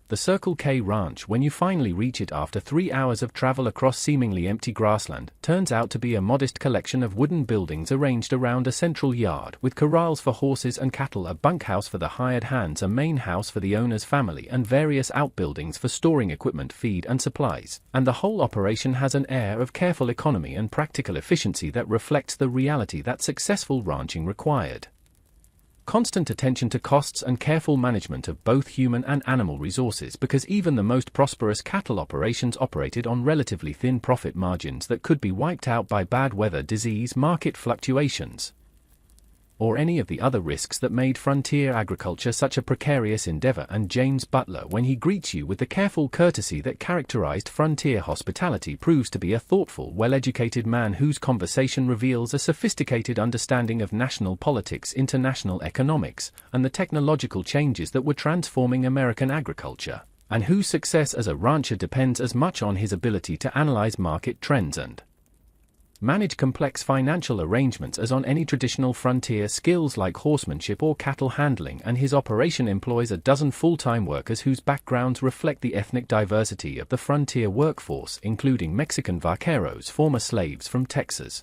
The Circle K Ranch, when you finally reach it after 3 hours of travel across seemingly empty grassland, turns out to be a modest collection of wooden buildings arranged around a central yard, with corrals for horses and cattle, a bunkhouse for the hired hands, a main house for the owner's family, and various outbuildings for storing equipment, feed, and supplies. And the whole operation has an air of careful economy and practical efficiency that reflects the reality that successful ranching required constant attention to costs and careful management of both human and animal resources, because even the most prosperous cattle operations operated on relatively thin profit margins that could be wiped out by bad weather, disease, market fluctuations, or any of the other risks that made frontier agriculture such a precarious endeavor, and James Butler, when he greets you with the careful courtesy that characterized frontier hospitality, proves to be a thoughtful, well-educated man whose conversation reveals a sophisticated understanding of national politics, international economics, and the technological changes that were transforming American agriculture, and whose success as a rancher depends as much on his ability to analyze market trends and manage complex financial arrangements as on any traditional frontier skills like horsemanship or cattle handling, and his operation employs a dozen full-time workers whose backgrounds reflect the ethnic diversity of the frontier workforce, including Mexican vaqueros, former slaves from Texas,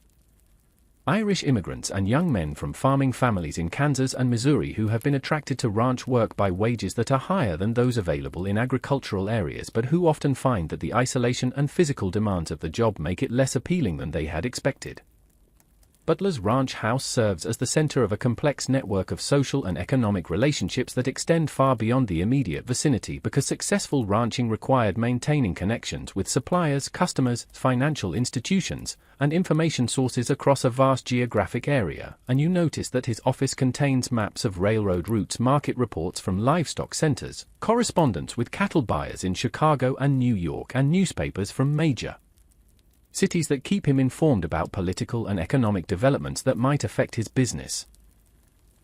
Irish immigrants, and young men from farming families in Kansas and Missouri who have been attracted to ranch work by wages that are higher than those available in agricultural areas, but who often find that the isolation and physical demands of the job make it less appealing than they had expected. Butler's ranch house serves as the center of a complex network of social and economic relationships that extend far beyond the immediate vicinity, because successful ranching required maintaining connections with suppliers, customers, financial institutions, and information sources across a vast geographic area, and you notice that his office contains maps of railroad routes, market reports from livestock centers, correspondence with cattle buyers in Chicago and New York, and newspapers from major cities that keep him informed about political and economic developments that might affect his business.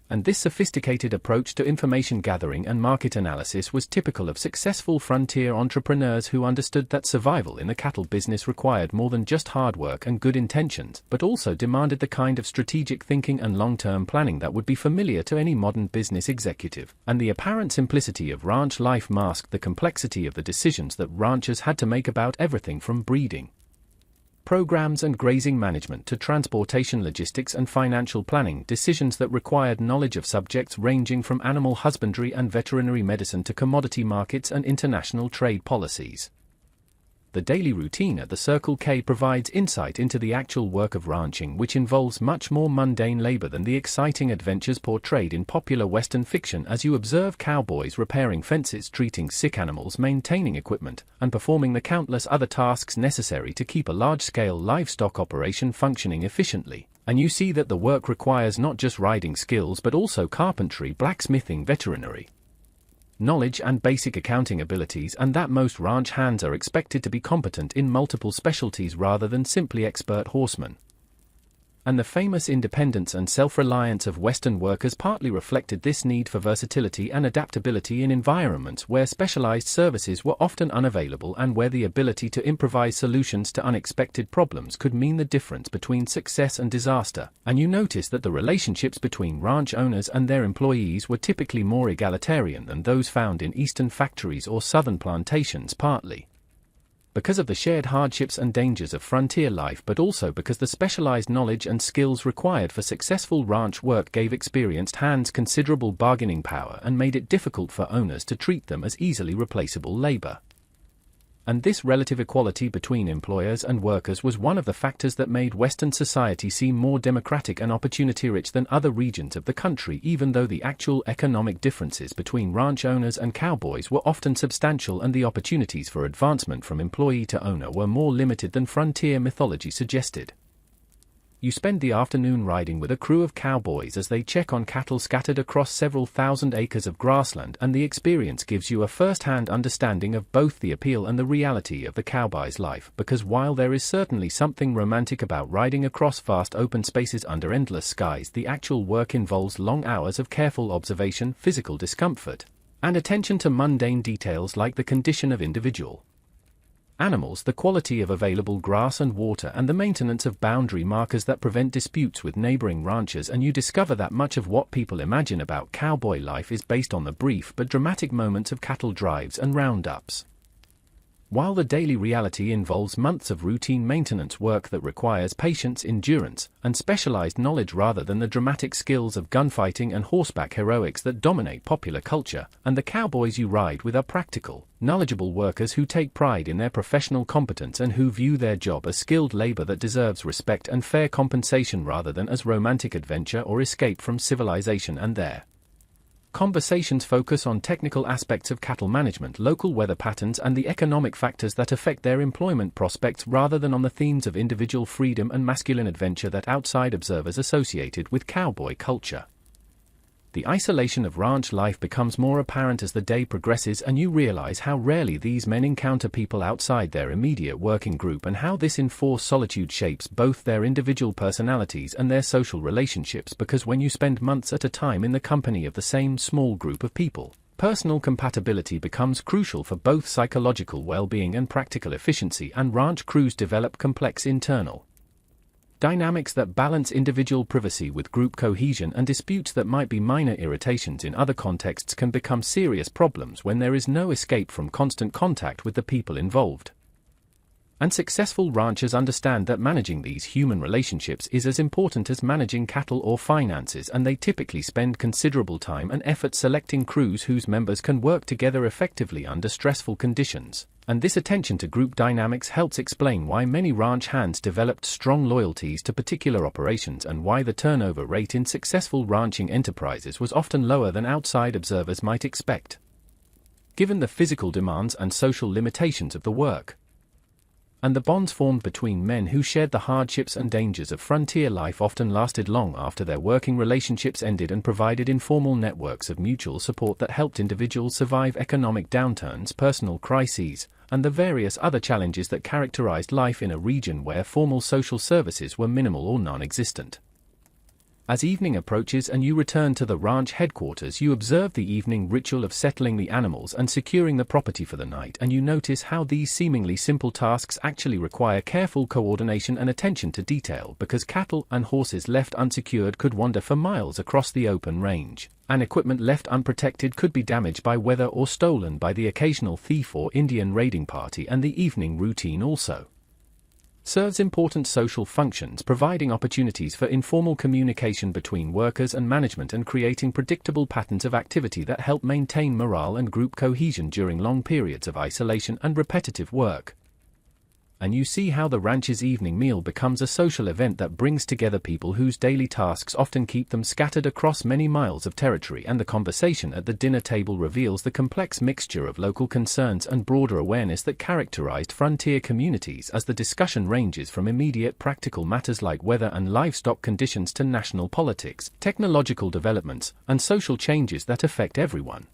And this sophisticated approach to information gathering and market analysis was typical of successful frontier entrepreneurs who understood that survival in the cattle business required more than just hard work and good intentions, but also demanded the kind of strategic thinking and long-term planning that would be familiar to any modern business executive. And the apparent simplicity of ranch life masked the complexity of the decisions that ranchers had to make about everything from breeding programs and grazing management to transportation, logistics, and financial planning, decisions that required knowledge of subjects ranging from animal husbandry and veterinary medicine to commodity markets and international trade policies. The daily routine at the Circle K provides insight into the actual work of ranching, which involves much more mundane labor than the exciting adventures portrayed in popular Western fiction, as you observe cowboys repairing fences, treating sick animals, maintaining equipment, and performing the countless other tasks necessary to keep a large-scale livestock operation functioning efficiently. And you see that the work requires not just riding skills but also carpentry, blacksmithing, veterinary knowledge, and basic accounting abilities, and that most ranch hands are expected to be competent in multiple specialties rather than simply expert horsemen. And the famous independence and self-reliance of Western workers partly reflected this need for versatility and adaptability in environments where specialized services were often unavailable, and where the ability to improvise solutions to unexpected problems could mean the difference between success and disaster. And you notice that the relationships between ranch owners and their employees were typically more egalitarian than those found in eastern factories or southern plantations, partly because of the shared hardships and dangers of frontier life, but also because the specialized knowledge and skills required for successful ranch work gave experienced hands considerable bargaining power and made it difficult for owners to treat them as easily replaceable labor. And this relative equality between employers and workers was one of the factors that made Western society seem more democratic and opportunity-rich than other regions of the country, even though the actual economic differences between ranch owners and cowboys were often substantial and the opportunities for advancement from employee to owner were more limited than frontier mythology suggested. You spend the afternoon riding with a crew of cowboys as they check on cattle scattered across several thousand acres of grassland, and the experience gives you a first-hand understanding of both the appeal and the reality of the cowboy's life, because while there is certainly something romantic about riding across vast open spaces under endless skies, the actual work involves long hours of careful observation, physical discomfort, and attention to mundane details like the condition of individual animals, the quality of available grass and water, and the maintenance of boundary markers that prevent disputes with neighboring ranchers. And you discover that much of what people imagine about cowboy life is based on the brief but dramatic moments of cattle drives and roundups, while the daily reality involves months of routine maintenance work that requires patience, endurance, and specialized knowledge rather than the dramatic skills of gunfighting and horseback heroics that dominate popular culture. And the cowboys you ride with are practical, knowledgeable workers who take pride in their professional competence and who view their job as skilled labor that deserves respect and fair compensation rather than as romantic adventure or escape from civilization. And their Conversations focus on technical aspects of cattle management, local weather patterns, and the economic factors that affect their employment prospects rather than on the themes of individual freedom and masculine adventure that outside observers associated with cowboy culture. The isolation of ranch life becomes more apparent as the day progresses, and you realize how rarely these men encounter people outside their immediate working group and how this enforced solitude shapes both their individual personalities and their social relationships, because when you spend months at a time in the company of the same small group of people, personal compatibility becomes crucial for both psychological well-being and practical efficiency, and ranch crews develop complex internal dynamics that balance individual privacy with group cohesion, and disputes that might be minor irritations in other contexts can become serious problems when there is no escape from constant contact with the people involved. And successful ranchers understand that managing these human relationships is as important as managing cattle or finances, and they typically spend considerable time and effort selecting crews whose members can work together effectively under stressful conditions. And this attention to group dynamics helps explain why many ranch hands developed strong loyalties to particular operations, and why the turnover rate in successful ranching enterprises was often lower than outside observers might expect, given the physical demands and social limitations of the work. And the bonds formed between men who shared the hardships and dangers of frontier life often lasted long after their working relationships ended, and provided informal networks of mutual support that helped individuals survive economic downturns, personal crises, and the various other challenges that characterized life in a region where formal social services were minimal or non-existent. As evening approaches and you return to the ranch headquarters, you observe the evening ritual of settling the animals and securing the property for the night, and you notice how these seemingly simple tasks actually require careful coordination and attention to detail, because cattle and horses left unsecured could wander for miles across the open range, and equipment left unprotected could be damaged by weather or stolen by the occasional thief or Indian raiding party. And the evening routine also serves important social functions, providing opportunities for informal communication between workers and management and creating predictable patterns of activity that help maintain morale and group cohesion during long periods of isolation and repetitive work. And you see how the ranch's evening meal becomes a social event that brings together people whose daily tasks often keep them scattered across many miles of territory, and the conversation at the dinner table reveals the complex mixture of local concerns and broader awareness that characterized frontier communities, as the discussion ranges from immediate practical matters like weather and livestock conditions to national politics, technological developments, and social changes that affect everyone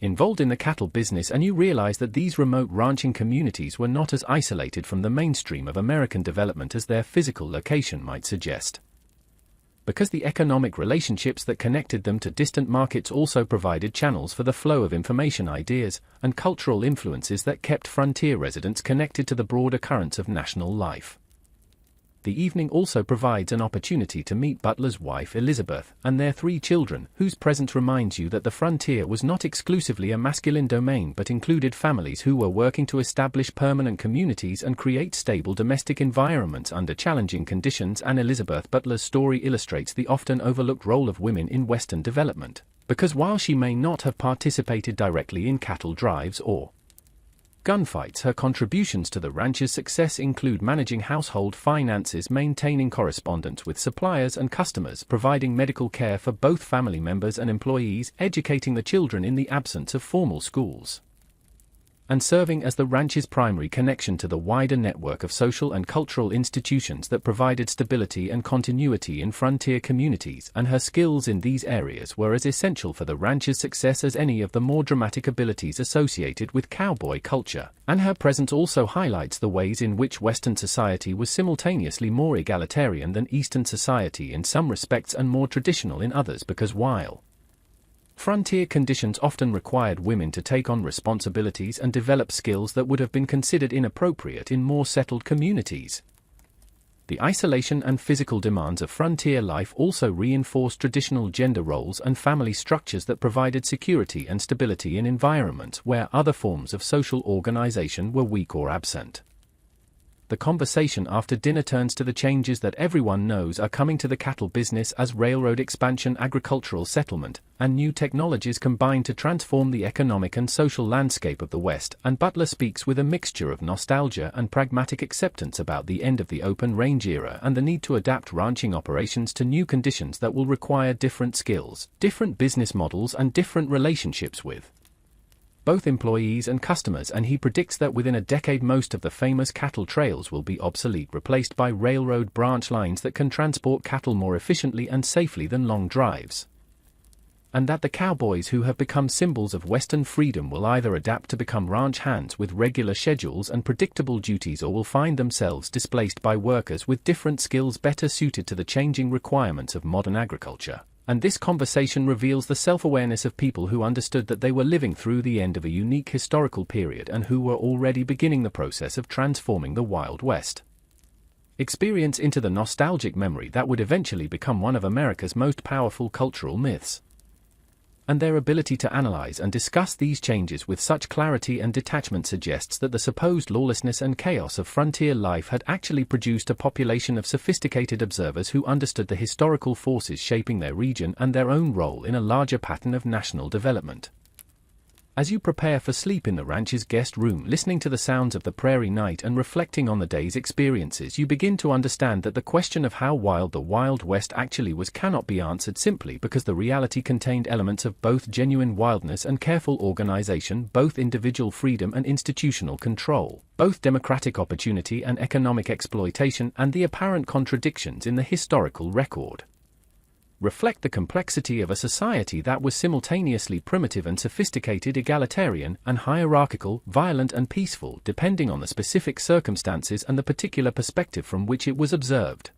involved in the cattle business. And you realize that these remote ranching communities were not as isolated from the mainstream of American development as their physical location might suggest, because the economic relationships that connected them to distant markets also provided channels for the flow of information, ideas, and cultural influences that kept frontier residents connected to the broader currents of national life. The evening also provides an opportunity to meet Butler's wife Elizabeth and their 3 children, whose presence reminds you that the frontier was not exclusively a masculine domain but included families who were working to establish permanent communities and create stable domestic environments under challenging conditions. And Elizabeth Butler's story illustrates the often overlooked role of women in Western development, because while she may not have participated directly in cattle drives or gunfights, her contributions to the ranch's success include managing household finances, maintaining correspondence with suppliers and customers, providing medical care for both family members and employees, educating the children in the absence of formal schools, and serving as the ranch's primary connection to the wider network of social and cultural institutions that provided stability and continuity in frontier communities. And her skills in these areas were as essential for the ranch's success as any of the more dramatic abilities associated with cowboy culture. And her presence also highlights the ways in which Western society was simultaneously more egalitarian than Eastern society in some respects and more traditional in others, because while frontier conditions often required women to take on responsibilities and develop skills that would have been considered inappropriate in more settled communities, the isolation and physical demands of frontier life also reinforced traditional gender roles and family structures that provided security and stability in environments where other forms of social organization were weak or absent. the conversation after dinner turns to the changes that everyone knows are coming to the cattle business as railroad expansion, agricultural settlement, and new technologies combine to transform the economic and social landscape of the West, and Butler speaks with a mixture of nostalgia and pragmatic acceptance about the end of the open range era and the need to adapt ranching operations to new conditions that will require different skills, different business models, and different relationships with both employees and customers, and he predicts that within a decade most of the famous cattle trails will be obsolete, replaced by railroad branch lines that can transport cattle more efficiently and safely than long drives. And that the cowboys who have become symbols of Western freedom will either adapt to become ranch hands with regular schedules and predictable duties, or will find themselves displaced by workers with different skills better suited to the changing requirements of modern agriculture. And this conversation reveals the self-awareness of people who understood that they were living through the end of a unique historical period and who were already beginning the process of transforming the Wild West experience into the nostalgic memory that would eventually become one of America's most powerful cultural myths. And their ability to analyze and discuss these changes with such clarity and detachment suggests that the supposed lawlessness and chaos of frontier life had actually produced a population of sophisticated observers who understood the historical forces shaping their region and their own role in a larger pattern of national development. As you prepare for sleep in the ranch's guest room, listening to the sounds of the prairie night and reflecting on the day's experiences, you begin to understand that the question of how wild the Wild West actually was cannot be answered simply because the reality contained elements of both genuine wildness and careful organization, both individual freedom and institutional control, both democratic opportunity and economic exploitation, and the apparent contradictions in the historical record reflect the complexity of a society that was simultaneously primitive and sophisticated, egalitarian and hierarchical, violent and peaceful, depending on the specific circumstances and the particular perspective from which it was observed.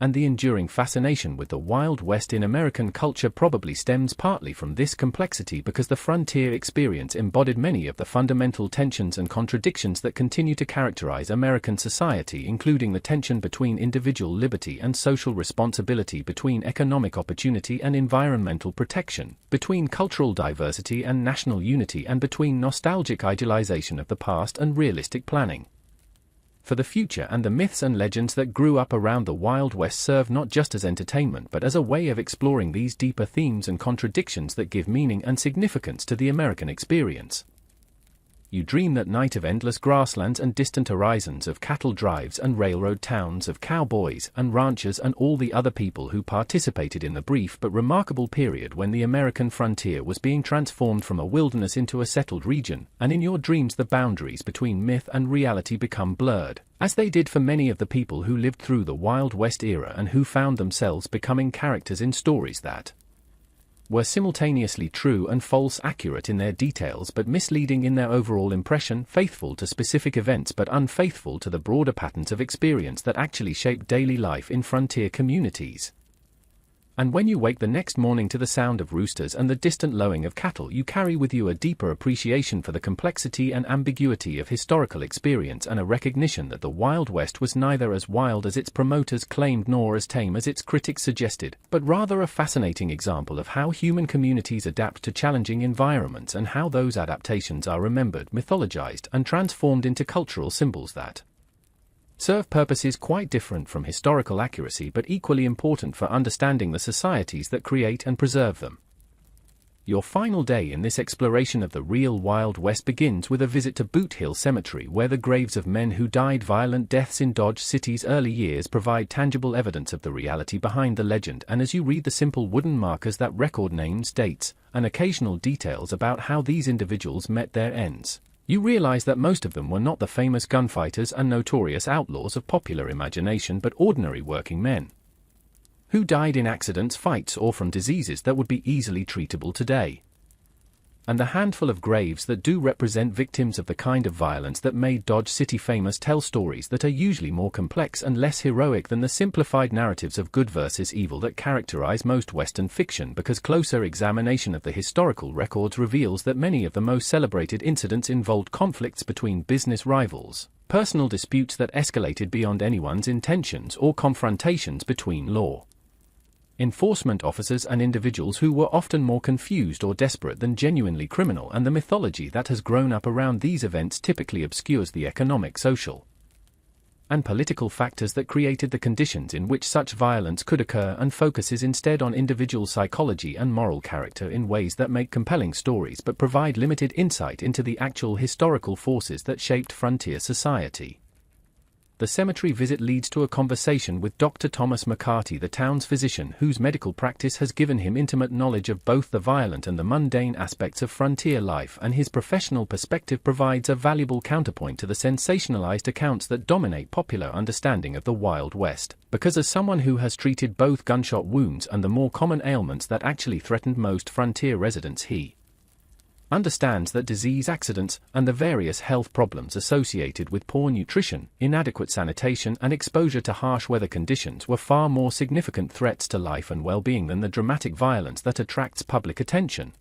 And the enduring fascination with the Wild West in American culture probably stems partly from this complexity, because the frontier experience embodied many of the fundamental tensions and contradictions that continue to characterize American society, including the tension between individual liberty and social responsibility, between economic opportunity and environmental protection, between cultural diversity and national unity, and between nostalgic idealization of the past and realistic planning for the future. And the myths and legends that grew up around the Wild West serve not just as entertainment but as a way of exploring these deeper themes and contradictions that give meaning and significance to the American experience. You dream that night of endless grasslands and distant horizons, of cattle drives and railroad towns, of cowboys and ranchers and all the other people who participated in the brief but remarkable period when the American frontier was being transformed from a wilderness into a settled region, and in your dreams the boundaries between myth and reality become blurred, as they did for many of the people who lived through the Wild West era and who found themselves becoming characters in stories that were simultaneously true and false, accurate in their details but misleading in their overall impression, faithful to specific events but unfaithful to the broader patterns of experience that actually shape daily life in frontier communities. And when you wake the next morning to the sound of roosters and the distant lowing of cattle, you carry with you a deeper appreciation for the complexity and ambiguity of historical experience, and a recognition that the Wild West was neither as wild as its promoters claimed nor as tame as its critics suggested, but rather a fascinating example of how human communities adapt to challenging environments, and how those adaptations are remembered, mythologized, and transformed into cultural symbols that serve purposes quite different from historical accuracy but equally important for understanding the societies that create and preserve them. Your final day in this exploration of the real Wild West begins with a visit to Boot Hill Cemetery, where the graves of men who died violent deaths in Dodge City's early years provide tangible evidence of the reality behind the legend. And as you read the simple wooden markers that record names, dates, and occasional details about how these individuals met their ends, you realize that most of them were not the famous gunfighters and notorious outlaws of popular imagination, but ordinary working men who died in accidents, fights, or from diseases that would be easily treatable today. And the handful of graves that do represent victims of the kind of violence that made Dodge City famous tell stories that are usually more complex and less heroic than the simplified narratives of good versus evil that characterize most Western fiction, because closer examination of the historical records reveals that many of the most celebrated incidents involved conflicts between business rivals, personal disputes that escalated beyond anyone's intentions, or confrontations between law enforcement officers and individuals who were often more confused or desperate than genuinely criminal. And the mythology that has grown up around these events typically obscures the economic, social, and political factors that created the conditions in which such violence could occur, and focuses instead on individual psychology and moral character in ways that make compelling stories but provide limited insight into the actual historical forces that shaped frontier society. The cemetery visit leads to a conversation with Dr. Thomas McCarty, the town's physician whose medical practice has given him intimate knowledge of both the violent and the mundane aspects of frontier life, and his professional perspective provides a valuable counterpoint to the sensationalized accounts that dominate popular understanding of the Wild West, because as someone who has treated both gunshot wounds and the more common ailments that actually threatened most frontier residents, he understands that disease, accidents, and the various health problems associated with poor nutrition, inadequate sanitation, and exposure to harsh weather conditions were far more significant threats to life and well-being than the dramatic violence that attracts public attention.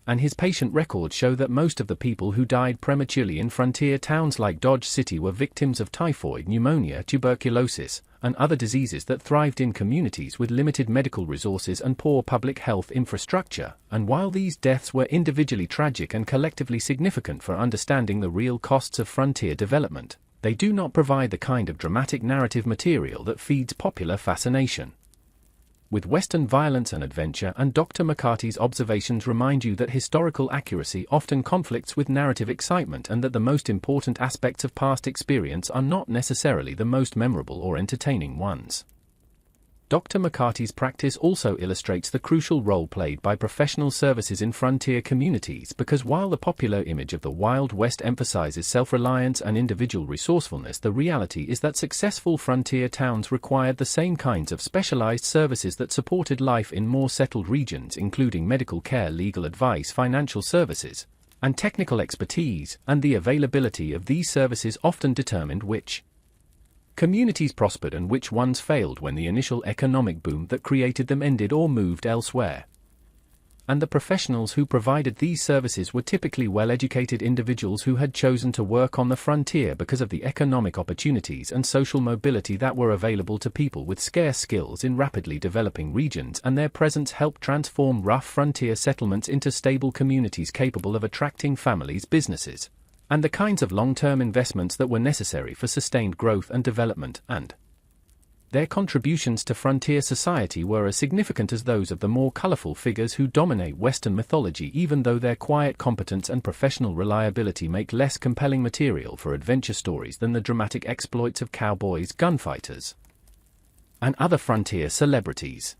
And his patient records show that most of the people who died prematurely in frontier towns like Dodge City were victims of typhoid, pneumonia, tuberculosis, and other diseases that thrived in communities with limited medical resources and poor public health infrastructure. And while these deaths were individually tragic and collectively significant for understanding the real costs of frontier development, they do not provide the kind of dramatic narrative material that feeds popular fascination with Western violence and adventure. And Dr. McCarty's observations remind you that historical accuracy often conflicts with narrative excitement, and that the most important aspects of past experience are not necessarily the most memorable or entertaining ones. Dr. McCarty's practice also illustrates the crucial role played by professional services in frontier communities, because while the popular image of the Wild West emphasizes self-reliance and individual resourcefulness, the reality is that successful frontier towns required the same kinds of specialized services that supported life in more settled regions, including medical care, legal advice, financial services, and technical expertise, and the availability of these services often determined which communities prospered and which ones failed when the initial economic boom that created them ended or moved elsewhere. And the professionals who provided these services were typically well-educated individuals who had chosen to work on the frontier because of the economic opportunities and social mobility that were available to people with scarce skills in rapidly developing regions, and their presence helped transform rough frontier settlements into stable communities capable of attracting families, businesses, and the kinds of long-term investments that were necessary for sustained growth and development. And their contributions to frontier society were as significant as those of the more colorful figures who dominate Western mythology, even though their quiet competence and professional reliability make less compelling material for adventure stories than the dramatic exploits of cowboys, gunfighters, and other frontier celebrities.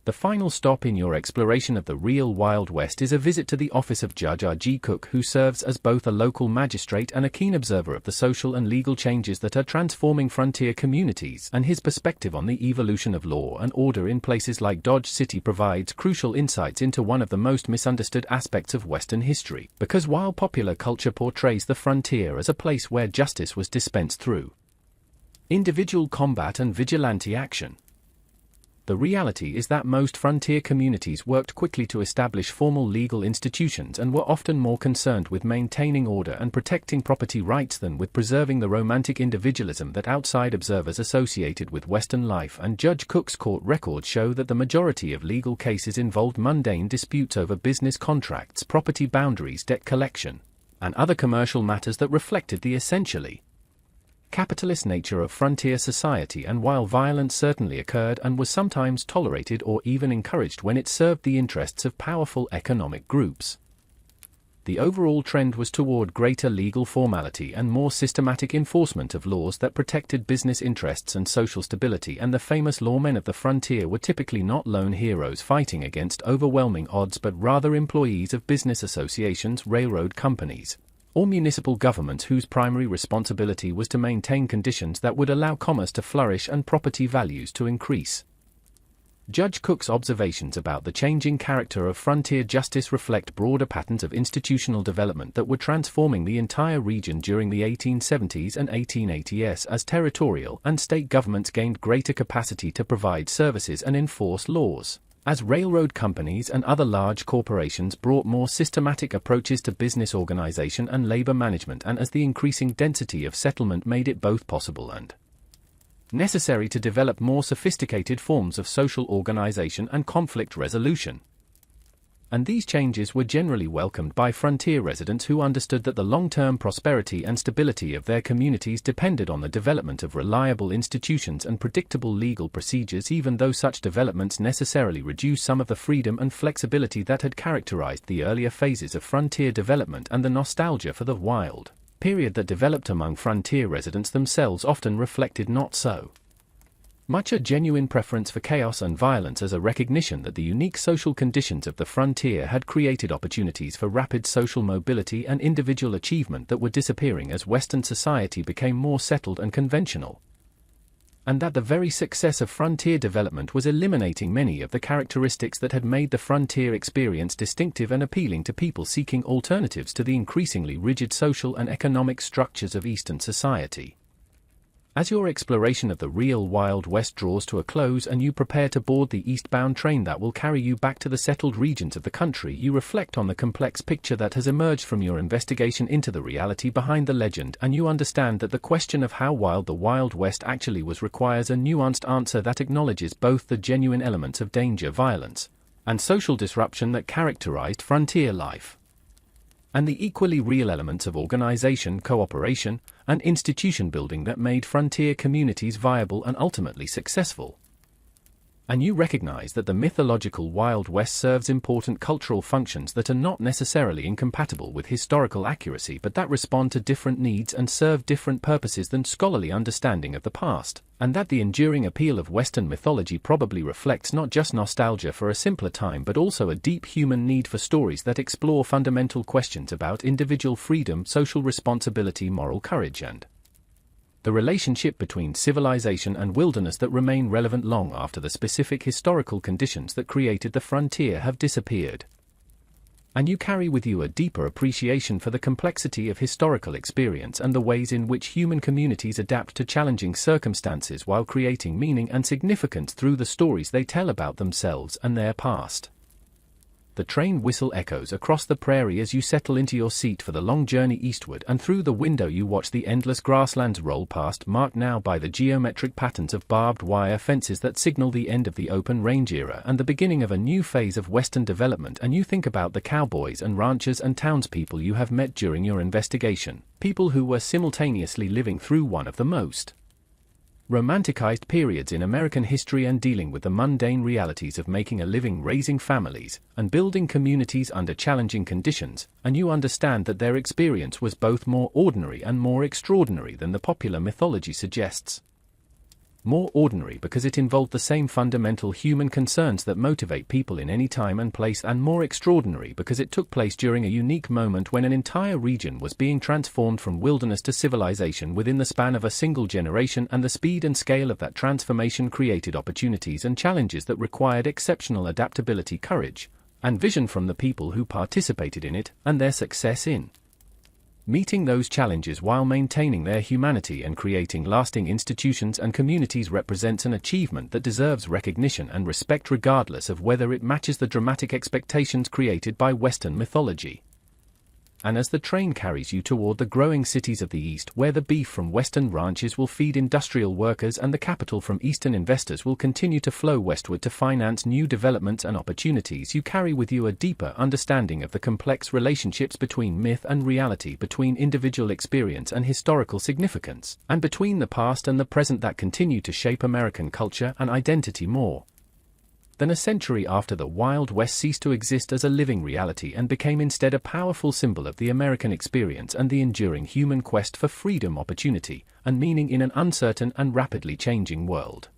The final stop in your exploration of the real Wild West is a visit to the office of Judge R.G. Cook, who serves as both a local magistrate and a keen observer of the social and legal changes that are transforming frontier communities, and his perspective on the evolution of law and order in places like Dodge City provides crucial insights into one of the most misunderstood aspects of Western history, because while popular culture portrays the frontier as a place where justice was dispensed through individual combat and vigilante action, the reality is that most frontier communities worked quickly to establish formal legal institutions and were often more concerned with maintaining order and protecting property rights than with preserving the romantic individualism that outside observers associated with Western life. And Judge Cook's court records show that the majority of legal cases involved mundane disputes over business contracts, property boundaries, debt collection, and other commercial matters that reflected the essentially capitalist nature of frontier society. And while violence certainly occurred and was sometimes tolerated or even encouraged when it served the interests of powerful economic groups, the overall trend was toward greater legal formality and more systematic enforcement of laws that protected business interests and social stability. And the famous lawmen of the frontier were typically not lone heroes fighting against overwhelming odds, but rather employees of business associations, railroad companies, or municipal governments whose primary responsibility was to maintain conditions that would allow commerce to flourish and property values to increase. Judge Cook's observations about the changing character of frontier justice reflect broader patterns of institutional development that were transforming the entire region during the 1870s and 1880s as territorial and state governments gained greater capacity to provide services and enforce laws, as railroad companies and other large corporations brought more systematic approaches to business organization and labor management, and as the increasing density of settlement made it both possible and necessary to develop more sophisticated forms of social organization and conflict resolution. And these changes were generally welcomed by frontier residents who understood that the long-term prosperity and stability of their communities depended on the development of reliable institutions and predictable legal procedures, even though such developments necessarily reduce some of the freedom and flexibility that had characterized the earlier phases of frontier development, and the nostalgia for the wild period that developed among frontier residents themselves often reflected not so much a genuine preference for chaos and violence as a recognition that the unique social conditions of the frontier had created opportunities for rapid social mobility and individual achievement that were disappearing as Western society became more settled and conventional. And that the very success of frontier development was eliminating many of the characteristics that had made the frontier experience distinctive and appealing to people seeking alternatives to the increasingly rigid social and economic structures of Eastern society. As your exploration of the real Wild West draws to a close and you prepare to board the eastbound train that will carry you back to the settled regions of the country, you reflect on the complex picture that has emerged from your investigation into the reality behind the legend, and you understand that the question of how wild the Wild West actually was requires a nuanced answer that acknowledges both the genuine elements of danger, violence, and social disruption that characterized frontier life, and the equally real elements of organization, cooperation, and institution building that made frontier communities viable and ultimately successful. And you recognize that the mythological Wild West serves important cultural functions that are not necessarily incompatible with historical accuracy, but that respond to different needs and serve different purposes than scholarly understanding of the past, and that the enduring appeal of Western mythology probably reflects not just nostalgia for a simpler time but also a deep human need for stories that explore fundamental questions about individual freedom, social responsibility, moral courage, and the relationship between civilization and wilderness that remain relevant long after the specific historical conditions that created the frontier have disappeared. And you carry with you a deeper appreciation for the complexity of historical experience and the ways in which human communities adapt to challenging circumstances while creating meaning and significance through the stories they tell about themselves and their past. The train whistle echoes across the prairie as you settle into your seat for the long journey eastward, and through the window you watch the endless grasslands roll past, marked now by the geometric patterns of barbed wire fences that signal the end of the open range era and the beginning of a new phase of Western development. And you think about the cowboys and ranchers and townspeople you have met during your investigation, people who were simultaneously living through one of the most romanticized periods in American history and dealing with the mundane realities of making a living, raising families, and building communities under challenging conditions, and you understand that their experience was both more ordinary and more extraordinary than the popular mythology suggests. More ordinary because it involved the same fundamental human concerns that motivate people in any time and place, and more extraordinary because it took place during a unique moment when an entire region was being transformed from wilderness to civilization within the span of a single generation, and the speed and scale of that transformation created opportunities and challenges that required exceptional adaptability, courage, and vision from the people who participated in it, and their success in meeting those challenges while maintaining their humanity and creating lasting institutions and communities represents an achievement that deserves recognition and respect regardless of whether it matches the dramatic expectations created by Western mythology. And as the train carries you toward the growing cities of the East, where the beef from Western ranches will feed industrial workers and the capital from Eastern investors will continue to flow westward to finance new developments and opportunities, you carry with you a deeper understanding of the complex relationships between myth and reality, between individual experience and historical significance, and between the past and the present that continue to shape American culture and identity more than a century after the Wild West ceased to exist as a living reality and became instead a powerful symbol of the American experience and the enduring human quest for freedom, opportunity, and meaning in an uncertain and rapidly changing world.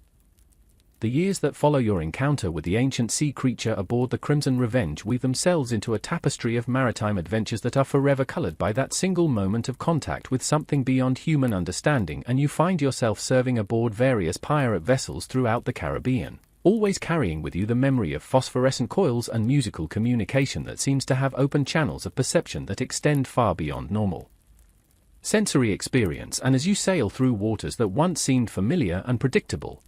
The years that follow your encounter with the ancient sea creature aboard the Crimson Revenge weave themselves into a tapestry of maritime adventures that are forever colored by that single moment of contact with something beyond human understanding, and you find yourself serving aboard various pirate vessels throughout the Caribbean, always carrying with you the memory of phosphorescent coils and musical communication that seems to have open channels of perception that extend far beyond normal sensory experience. And as you sail through waters that once seemed familiar and predictable,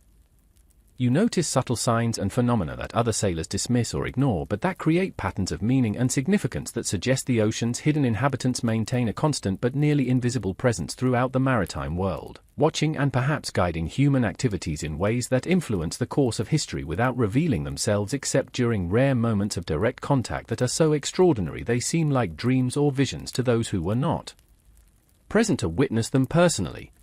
You notice subtle signs and phenomena that other sailors dismiss or ignore, but that create patterns of meaning and significance that suggest the ocean's hidden inhabitants maintain a constant but nearly invisible presence throughout the maritime world, watching and perhaps guiding human activities in ways that influence the course of history without revealing themselves except during rare moments of direct contact that are so extraordinary they seem like dreams or visions to those who were not present to witness them personally.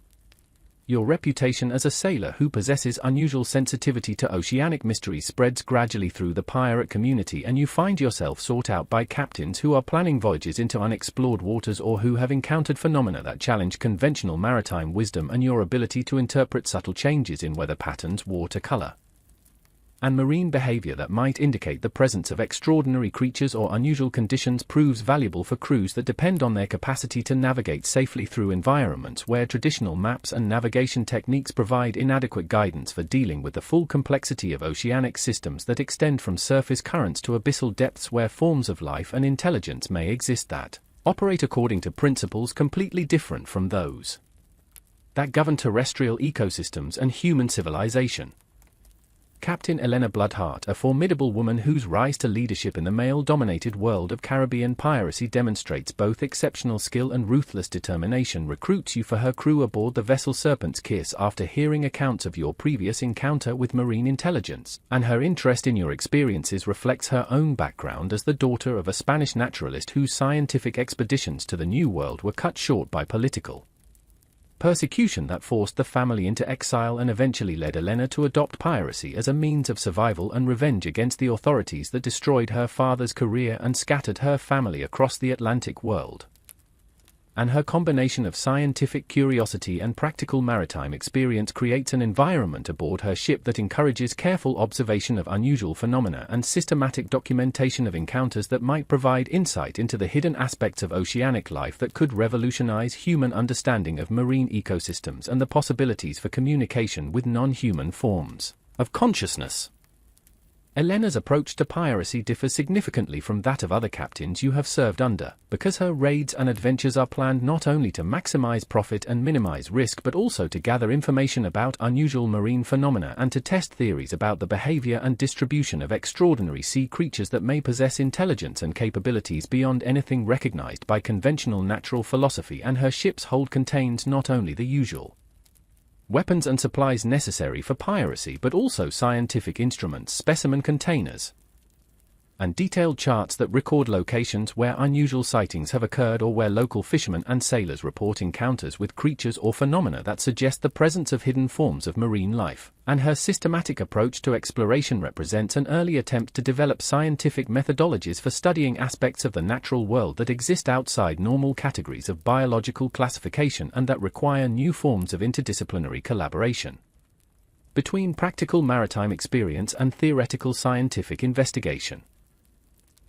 Your reputation as a sailor who possesses unusual sensitivity to oceanic mysteries spreads gradually through the pirate community, and you find yourself sought out by captains who are planning voyages into unexplored waters or who have encountered phenomena that challenge conventional maritime wisdom and your ability to interpret subtle changes in weather patterns, water color, and marine behavior that might indicate the presence of extraordinary creatures or unusual conditions proves valuable for crews that depend on their capacity to navigate safely through environments where traditional maps and navigation techniques provide inadequate guidance for dealing with the full complexity of oceanic systems that extend from surface currents to abyssal depths where forms of life and intelligence may exist that operate according to principles completely different from those that govern terrestrial ecosystems and human civilization. Captain Elena Bloodheart, a formidable woman whose rise to leadership in the male-dominated world of Caribbean piracy demonstrates both exceptional skill and ruthless determination, recruits you for her crew aboard the vessel Serpent's Kiss after hearing accounts of your previous encounter with marine intelligence, and her interest in your experiences reflects her own background as the daughter of a Spanish naturalist whose scientific expeditions to the New World were cut short by political persecution that forced the family into exile and eventually led Elena to adopt piracy as a means of survival and revenge against the authorities that destroyed her father's career and scattered her family across the Atlantic world. And her combination of scientific curiosity and practical maritime experience creates an environment aboard her ship that encourages careful observation of unusual phenomena and systematic documentation of encounters that might provide insight into the hidden aspects of oceanic life that could revolutionize human understanding of marine ecosystems and the possibilities for communication with non-human forms of consciousness. Elena's approach to piracy differs significantly from that of other captains you have served under, because her raids and adventures are planned not only to maximize profit and minimize risk but also to gather information about unusual marine phenomena and to test theories about the behavior and distribution of extraordinary sea creatures that may possess intelligence and capabilities beyond anything recognized by conventional natural philosophy. And her ship's hold contains not only the usual weapons and supplies necessary for piracy but also scientific instruments, specimen containers, and detailed charts that record locations where unusual sightings have occurred or where local fishermen and sailors report encounters with creatures or phenomena that suggest the presence of hidden forms of marine life. And her systematic approach to exploration represents an early attempt to develop scientific methodologies for studying aspects of the natural world that exist outside normal categories of biological classification and that require new forms of interdisciplinary collaboration between practical maritime experience and theoretical scientific investigation.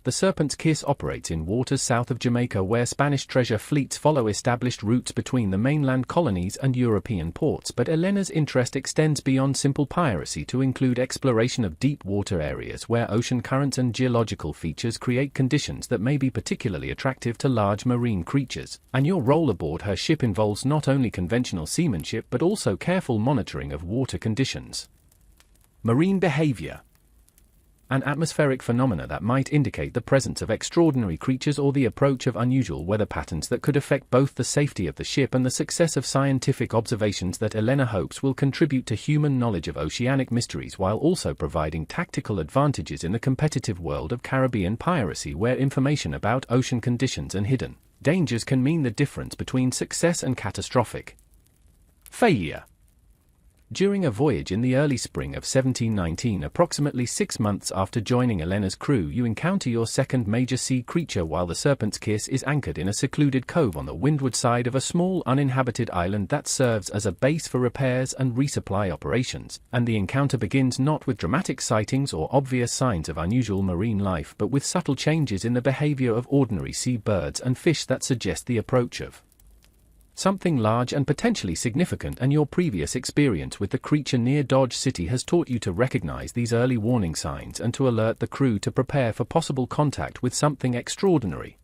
The Serpent's Kiss operates in waters south of Jamaica where Spanish treasure fleets follow established routes between the mainland colonies and European ports, but Elena's interest extends beyond simple piracy to include exploration of deep water areas where ocean currents and geological features create conditions that may be particularly attractive to large marine creatures. And your role aboard her ship involves not only conventional seamanship but also careful monitoring of water conditions, marine behavior, and atmospheric phenomena that might indicate the presence of extraordinary creatures or the approach of unusual weather patterns that could affect both the safety of the ship and the success of scientific observations that Elena hopes will contribute to human knowledge of oceanic mysteries while also providing tactical advantages in the competitive world of Caribbean piracy where information about ocean conditions and hidden dangers can mean the difference between success and catastrophic failure. During a voyage in the early spring of 1719, approximately 6 months after joining Elena's crew, you encounter your second major sea creature while the Serpent's Kiss is anchored in a secluded cove on the windward side of a small uninhabited island that serves as a base for repairs and resupply operations. And the encounter begins not with dramatic sightings or obvious signs of unusual marine life but with subtle changes in the behavior of ordinary sea birds and fish that suggest the approach of something large and potentially significant. And your previous experience with the creature near Dodge City has taught you to recognize these early warning signs and to alert the crew to prepare for possible contact with something extraordinary.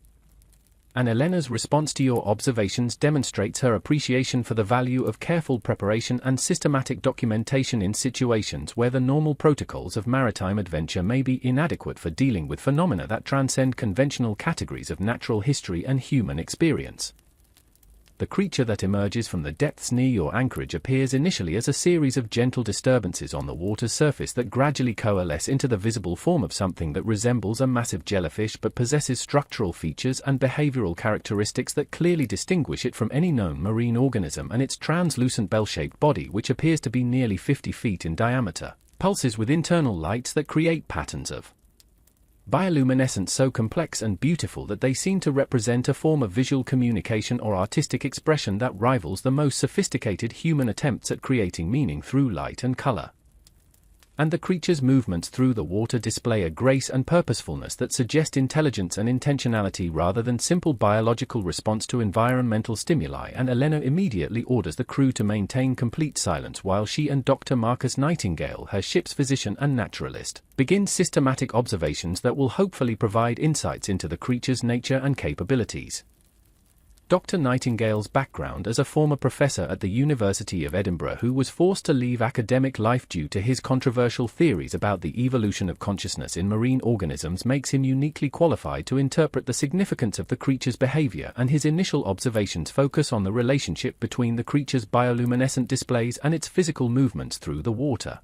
And Elena's response to your observations demonstrates her appreciation for the value of careful preparation and systematic documentation in situations where the normal protocols of maritime adventure may be inadequate for dealing with phenomena that transcend conventional categories of natural history and human experience. The creature that emerges from the depths near your anchorage appears initially as a series of gentle disturbances on the water's surface that gradually coalesce into the visible form of something that resembles a massive jellyfish but possesses structural features and behavioral characteristics that clearly distinguish it from any known marine organism, and its translucent bell-shaped body, which appears to be nearly 50 feet in diameter, pulses with internal lights that create patterns of bioluminescence so complex and beautiful that they seem to represent a form of visual communication or artistic expression that rivals the most sophisticated human attempts at creating meaning through light and color. And the creature's movements through the water display a grace and purposefulness that suggest intelligence and intentionality rather than simple biological response to environmental stimuli. And Elena immediately orders the crew to maintain complete silence while she and Dr. Marcus Nightingale, her ship's physician and naturalist, begin systematic observations that will hopefully provide insights into the creature's nature and capabilities. Dr. Nightingale's background as a former professor at the University of Edinburgh who was forced to leave academic life due to his controversial theories about the evolution of consciousness in marine organisms makes him uniquely qualified to interpret the significance of the creature's behavior, and his initial observations focus on the relationship between the creature's bioluminescent displays and its physical movements through the water.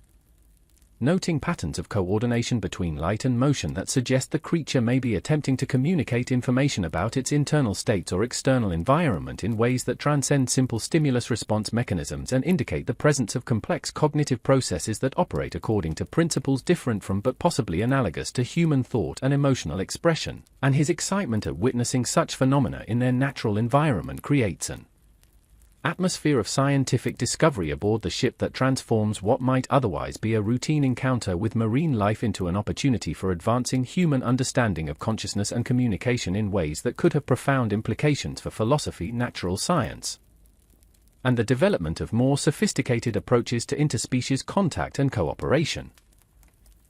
Noting patterns of coordination between light and motion that suggest the creature may be attempting to communicate information about its internal states or external environment in ways that transcend simple stimulus response mechanisms and indicate the presence of complex cognitive processes that operate according to principles different from but possibly analogous to human thought and emotional expression, and his excitement at witnessing such phenomena in their natural environment creates an atmosphere of scientific discovery aboard the ship that transforms what might otherwise be a routine encounter with marine life into an opportunity for advancing human understanding of consciousness and communication in ways that could have profound implications for philosophy, natural science, and the development of more sophisticated approaches to interspecies contact and cooperation.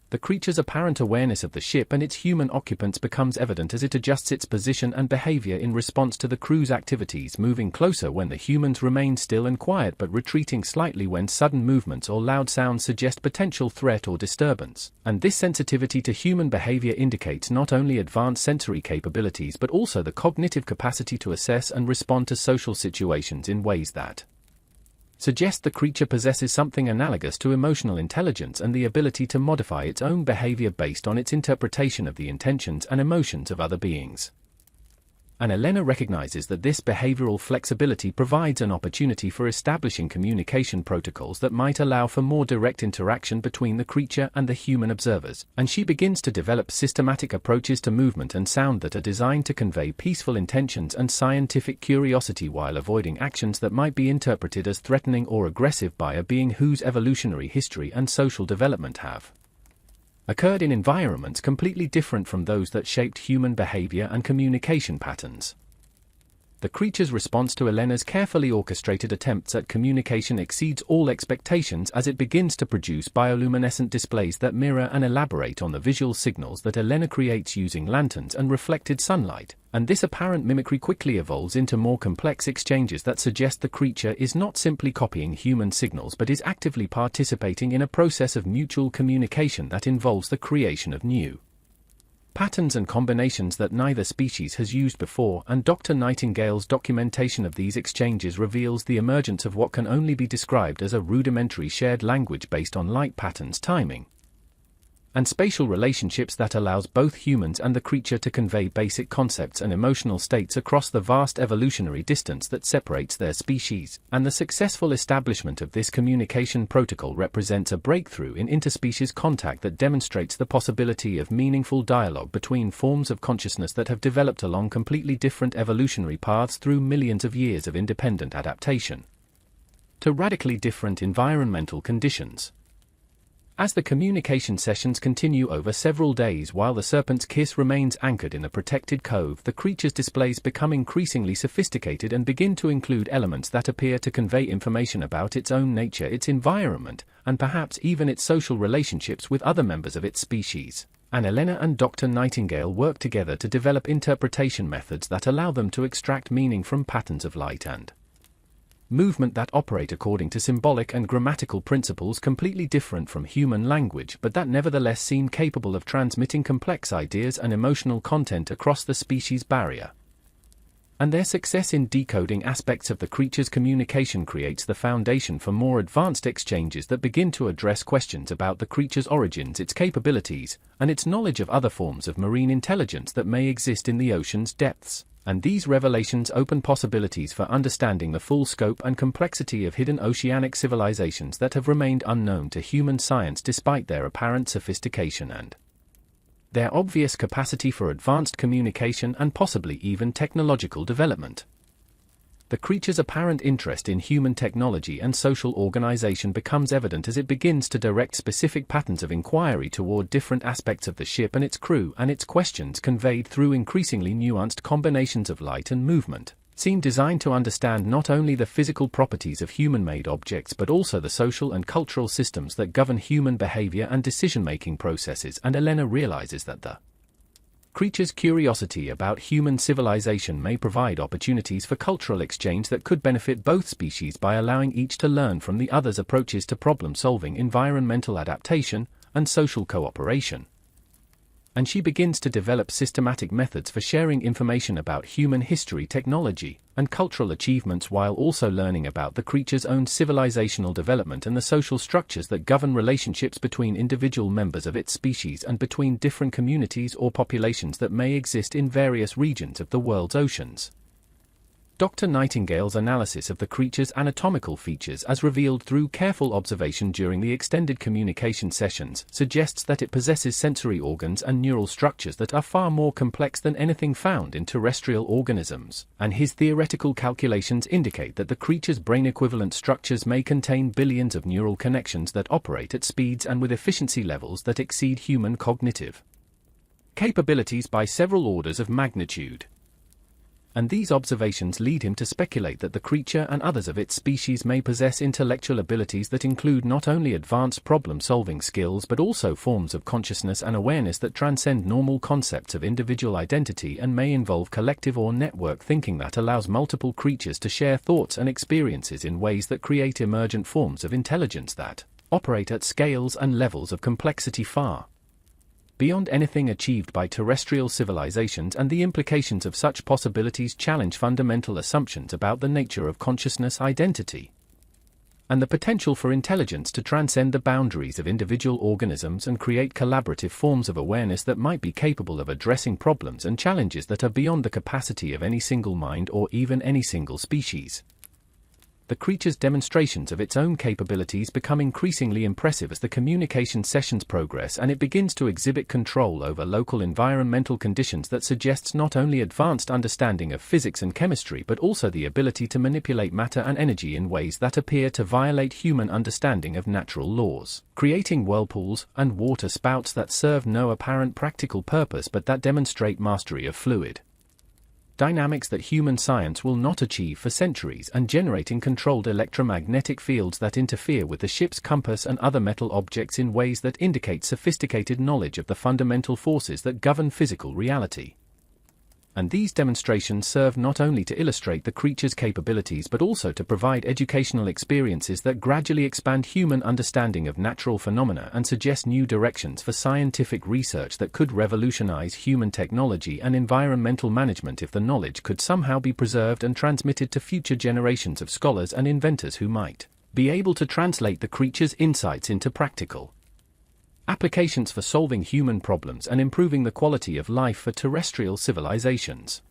The creature's apparent awareness of the ship and its human occupants becomes evident as it adjusts its position and behavior in response to the crew's activities, moving closer when the humans remain still and quiet but retreating slightly when sudden movements or loud sounds suggest potential threat or disturbance. And this sensitivity to human behavior indicates not only advanced sensory capabilities but also the cognitive capacity to assess and respond to social situations in ways that suggest the creature possesses something analogous to emotional intelligence and the ability to modify its own behavior based on its interpretation of the intentions and emotions of other beings. And Elena recognizes that this behavioral flexibility provides an opportunity for establishing communication protocols that might allow for more direct interaction between the creature and the human observers, and she begins to develop systematic approaches to movement and sound that are designed to convey peaceful intentions and scientific curiosity while avoiding actions that might be interpreted as threatening or aggressive by a being whose evolutionary history and social development have occurred in environments completely different from those that shaped human behavior and communication patterns. The creature's response to Elena's carefully orchestrated attempts at communication exceeds all expectations as it begins to produce bioluminescent displays that mirror and elaborate on the visual signals that Elena creates using lanterns and reflected sunlight, and this apparent mimicry quickly evolves into more complex exchanges that suggest the creature is not simply copying human signals but is actively participating in a process of mutual communication that involves the creation of new patterns and combinations that neither species has used before. And Dr. Nightingale's documentation of these exchanges reveals the emergence of what can only be described as a rudimentary shared language based on light patterns, timing, and spatial relationships that allows both humans and the creature to convey basic concepts and emotional states across the vast evolutionary distance that separates their species. And the successful establishment of this communication protocol represents a breakthrough in interspecies contact that demonstrates the possibility of meaningful dialogue between forms of consciousness that have developed along completely different evolutionary paths through millions of years of independent adaptation to radically different environmental conditions. As the communication sessions continue over several days while the Serpent's Kiss remains anchored in the protected cove, the creature's displays become increasingly sophisticated and begin to include elements that appear to convey information about its own nature, its environment, and perhaps even its social relationships with other members of its species. And Elena and Dr. Nightingale work together to develop interpretation methods that allow them to extract meaning from patterns of light and movement that operate according to symbolic and grammatical principles completely different from human language, but that nevertheless seem capable of transmitting complex ideas and emotional content across the species barrier. And their success in decoding aspects of the creature's communication creates the foundation for more advanced exchanges that begin to address questions about the creature's origins, its capabilities, and its knowledge of other forms of marine intelligence that may exist in the ocean's depths. And these revelations open possibilities for understanding the full scope and complexity of hidden oceanic civilizations that have remained unknown to human science despite their apparent sophistication and their obvious capacity for advanced communication and possibly even technological development. The creature's apparent interest in human technology and social organization becomes evident as it begins to direct specific patterns of inquiry toward different aspects of the ship and its crew, and its questions conveyed through increasingly nuanced combinations of light and movement seem designed to understand not only the physical properties of human-made objects but also the social and cultural systems that govern human behavior and decision-making processes. And Elena realizes that the creature's curiosity about human civilization may provide opportunities for cultural exchange that could benefit both species by allowing each to learn from the other's approaches to problem-solving, environmental adaptation, and social cooperation. And she begins to develop systematic methods for sharing information about human history, technology, and cultural achievements while also learning about the creature's own civilizational development and the social structures that govern relationships between individual members of its species and between different communities or populations that may exist in various regions of the world's oceans. Dr. Nightingale's analysis of the creature's anatomical features as revealed through careful observation during the extended communication sessions suggests that it possesses sensory organs and neural structures that are far more complex than anything found in terrestrial organisms, and his theoretical calculations indicate that the creature's brain-equivalent structures may contain billions of neural connections that operate at speeds and with efficiency levels that exceed human cognitive capabilities by several orders of magnitude. And these observations lead him to speculate that the creature and others of its species may possess intellectual abilities that include not only advanced problem-solving skills but also forms of consciousness and awareness that transcend normal concepts of individual identity and may involve collective or network thinking that allows multiple creatures to share thoughts and experiences in ways that create emergent forms of intelligence that operate at scales and levels of complexity far beyond anything achieved by terrestrial civilizations, and the implications of such possibilities challenge fundamental assumptions about the nature of consciousness, identity, and the potential for intelligence to transcend the boundaries of individual organisms and create collaborative forms of awareness that might be capable of addressing problems and challenges that are beyond the capacity of any single mind or even any single species. The creature's demonstrations of its own capabilities become increasingly impressive as the communication sessions progress, and it begins to exhibit control over local environmental conditions that suggests not only advanced understanding of physics and chemistry but also the ability to manipulate matter and energy in ways that appear to violate human understanding of natural laws, creating whirlpools and water spouts that serve no apparent practical purpose but that demonstrate mastery of fluid dynamics that human science will not achieve for centuries, and generating controlled electromagnetic fields that interfere with the ship's compass and other metal objects in ways that indicate sophisticated knowledge of the fundamental forces that govern physical reality. And these demonstrations serve not only to illustrate the creature's capabilities but also to provide educational experiences that gradually expand human understanding of natural phenomena and suggest new directions for scientific research that could revolutionize human technology and environmental management if the knowledge could somehow be preserved and transmitted to future generations of scholars and inventors who might be able to translate the creature's insights into practical applications for solving human problems and improving the quality of life for terrestrial civilizations.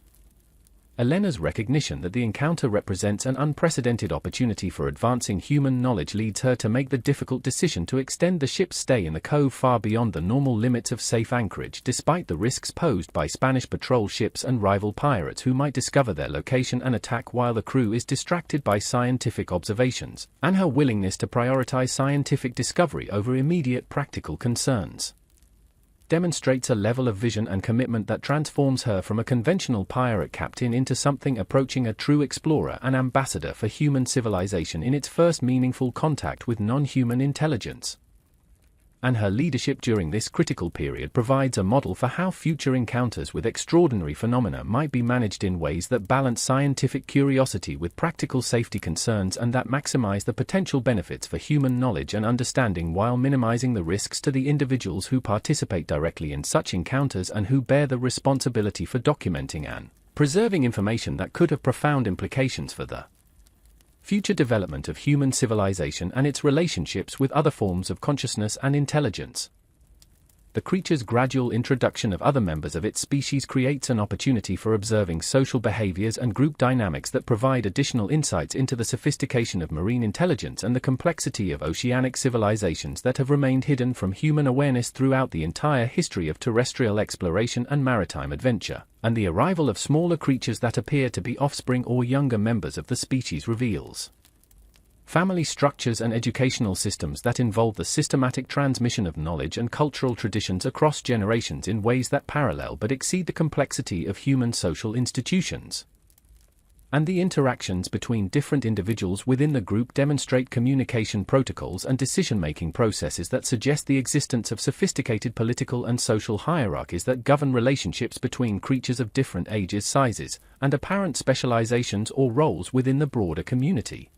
Elena's recognition that the encounter represents an unprecedented opportunity for advancing human knowledge leads her to make the difficult decision to extend the ship's stay in the cove far beyond the normal limits of safe anchorage, despite the risks posed by Spanish patrol ships and rival pirates who might discover their location and attack while the crew is distracted by scientific observations, and her willingness to prioritize scientific discovery over immediate practical concerns demonstrates a level of vision and commitment that transforms her from a conventional pirate captain into something approaching a true explorer and ambassador for human civilization in its first meaningful contact with non-human intelligence. and her leadership during this critical period provides a model for how future encounters with extraordinary phenomena might be managed in ways that balance scientific curiosity with practical safety concerns and that maximize the potential benefits for human knowledge and understanding while minimizing the risks to the individuals who participate directly in such encounters and who bear the responsibility for documenting and preserving information that could have profound implications for the future development of human civilization and its relationships with other forms of consciousness and intelligence. The creature's gradual introduction of other members of its species creates an opportunity for observing social behaviors and group dynamics that provide additional insights into the sophistication of marine intelligence and the complexity of oceanic civilizations that have remained hidden from human awareness throughout the entire history of terrestrial exploration and maritime adventure, and the arrival of smaller creatures that appear to be offspring or younger members of the species reveals family structures and educational systems that involve the systematic transmission of knowledge and cultural traditions across generations in ways that parallel but exceed the complexity of human social institutions. And the interactions between different individuals within the group demonstrate communication protocols and decision-making processes that suggest the existence of sophisticated political and social hierarchies that govern relationships between creatures of different ages, sizes, and apparent specializations or roles within the broader community.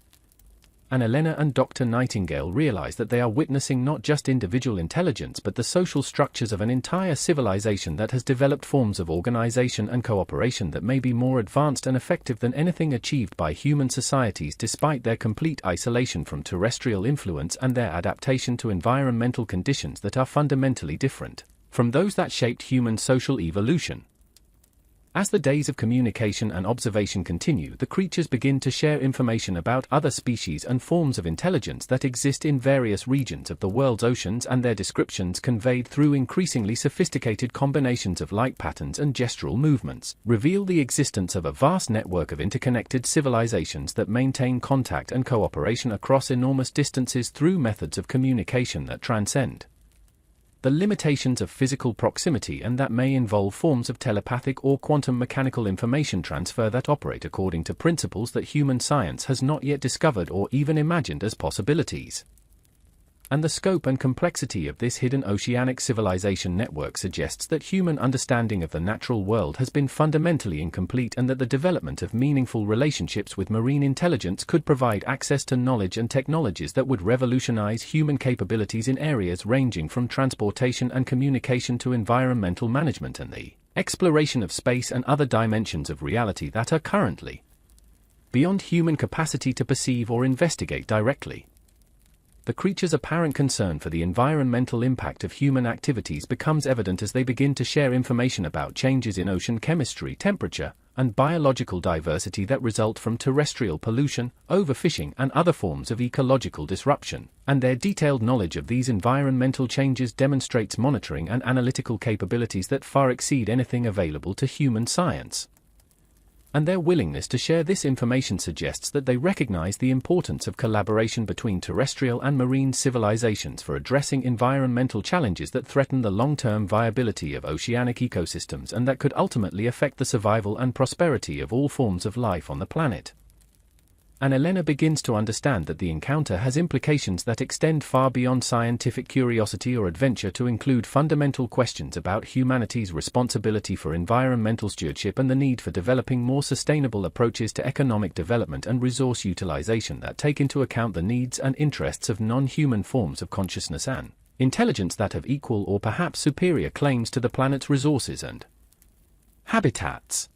And Elena and Dr. Nightingale realize that they are witnessing not just individual intelligence but the social structures of an entire civilization that has developed forms of organization and cooperation that may be more advanced and effective than anything achieved by human societies despite their complete isolation from terrestrial influence and their adaptation to environmental conditions that are fundamentally different from those that shaped human social evolution. As the days of communication and observation continue, the creatures begin to share information about other species and forms of intelligence that exist in various regions of the world's oceans, and their descriptions, conveyed through increasingly sophisticated combinations of light patterns and gestural movements, reveal the existence of a vast network of interconnected civilizations that maintain contact and cooperation across enormous distances through methods of communication that transcend the limitations of physical proximity and that may involve forms of telepathic or quantum mechanical information transfer that operate according to principles that human science has not yet discovered or even imagined as possibilities. And the scope and complexity of this hidden oceanic civilization network suggests that human understanding of the natural world has been fundamentally incomplete and that the development of meaningful relationships with marine intelligence could provide access to knowledge and technologies that would revolutionize human capabilities in areas ranging from transportation and communication to environmental management and the exploration of space and other dimensions of reality that are currently beyond human capacity to perceive or investigate directly. The creatures' apparent concern for the environmental impact of human activities becomes evident as they begin to share information about changes in ocean chemistry, temperature, and biological diversity that result from terrestrial pollution, overfishing, and other forms of ecological disruption, and their detailed knowledge of these environmental changes demonstrates monitoring and analytical capabilities that far exceed anything available to human science. And their willingness to share this information suggests that they recognize the importance of collaboration between terrestrial and marine civilizations for addressing environmental challenges that threaten the long-term viability of oceanic ecosystems and that could ultimately affect the survival and prosperity of all forms of life on the planet. And Elena begins to understand that the encounter has implications that extend far beyond scientific curiosity or adventure to include fundamental questions about humanity's responsibility for environmental stewardship and the need for developing more sustainable approaches to economic development and resource utilization that take into account the needs and interests of non-human forms of consciousness and intelligence that have equal or perhaps superior claims to the planet's resources and habitats.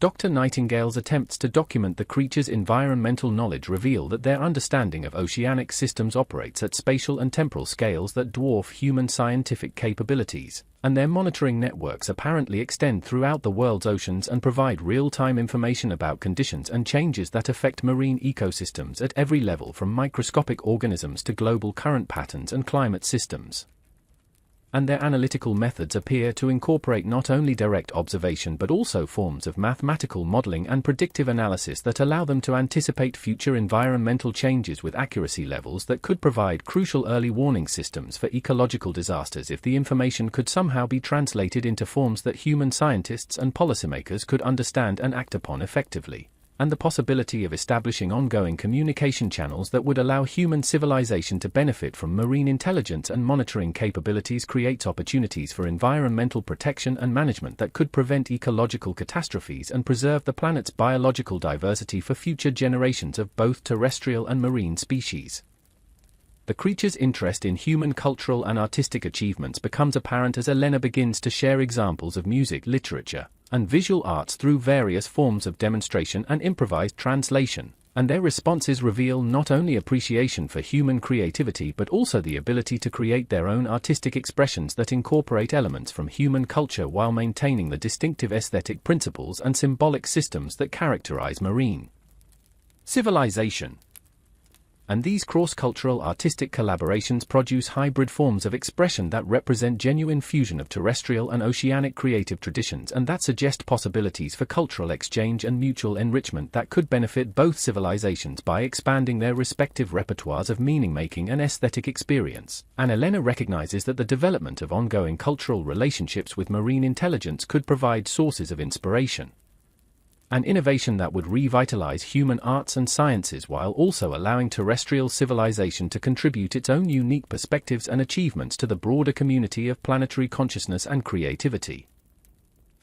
Dr. Nightingale's attempts to document the creature's environmental knowledge reveal that their understanding of oceanic systems operates at spatial and temporal scales that dwarf human scientific capabilities, and their monitoring networks apparently extend throughout the world's oceans and provide real-time information about conditions and changes that affect marine ecosystems at every level, from microscopic organisms to global current patterns and climate systems. And their analytical methods appear to incorporate not only direct observation but also forms of mathematical modeling and predictive analysis that allow them to anticipate future environmental changes with accuracy levels that could provide crucial early warning systems for ecological disasters if the information could somehow be translated into forms that human scientists and policymakers could understand and act upon effectively. and the possibility of establishing ongoing communication channels that would allow human civilization to benefit from marine intelligence and monitoring capabilities creates opportunities for environmental protection and management that could prevent ecological catastrophes and preserve the planet's biological diversity for future generations of both terrestrial and marine species. The creature's interest in human cultural and artistic achievements becomes apparent as Elena begins to share examples of music, literature, and visual arts through various forms of demonstration and improvised translation, and their responses reveal not only appreciation for human creativity but also the ability to create their own artistic expressions that incorporate elements from human culture while maintaining the distinctive aesthetic principles and symbolic systems that characterize marine civilization. And these cross-cultural artistic collaborations produce hybrid forms of expression that represent genuine fusion of terrestrial and oceanic creative traditions and that suggest possibilities for cultural exchange and mutual enrichment that could benefit both civilizations by expanding their respective repertoires of meaning-making and aesthetic experience. And Elena recognizes that the development of ongoing cultural relationships with marine intelligence could provide sources of inspiration. An innovation that would revitalize human arts and sciences while also allowing terrestrial civilization to contribute its own unique perspectives and achievements to the broader community of planetary consciousness and creativity.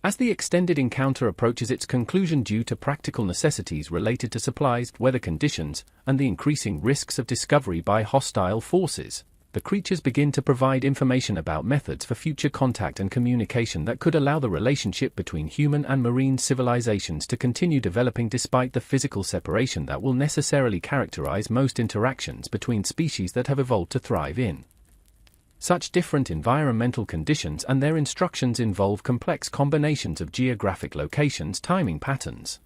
As the extended encounter approaches its conclusion due to practical necessities related to supplies, weather conditions, and the increasing risks of discovery by hostile forces, the creatures begin to provide information about methods for future contact and communication that could allow the relationship between human and marine civilizations to continue developing despite the physical separation that will necessarily characterize most interactions between species that have evolved to thrive in such different environmental conditions, and their instructions involve complex combinations of geographic locations, timing patterns,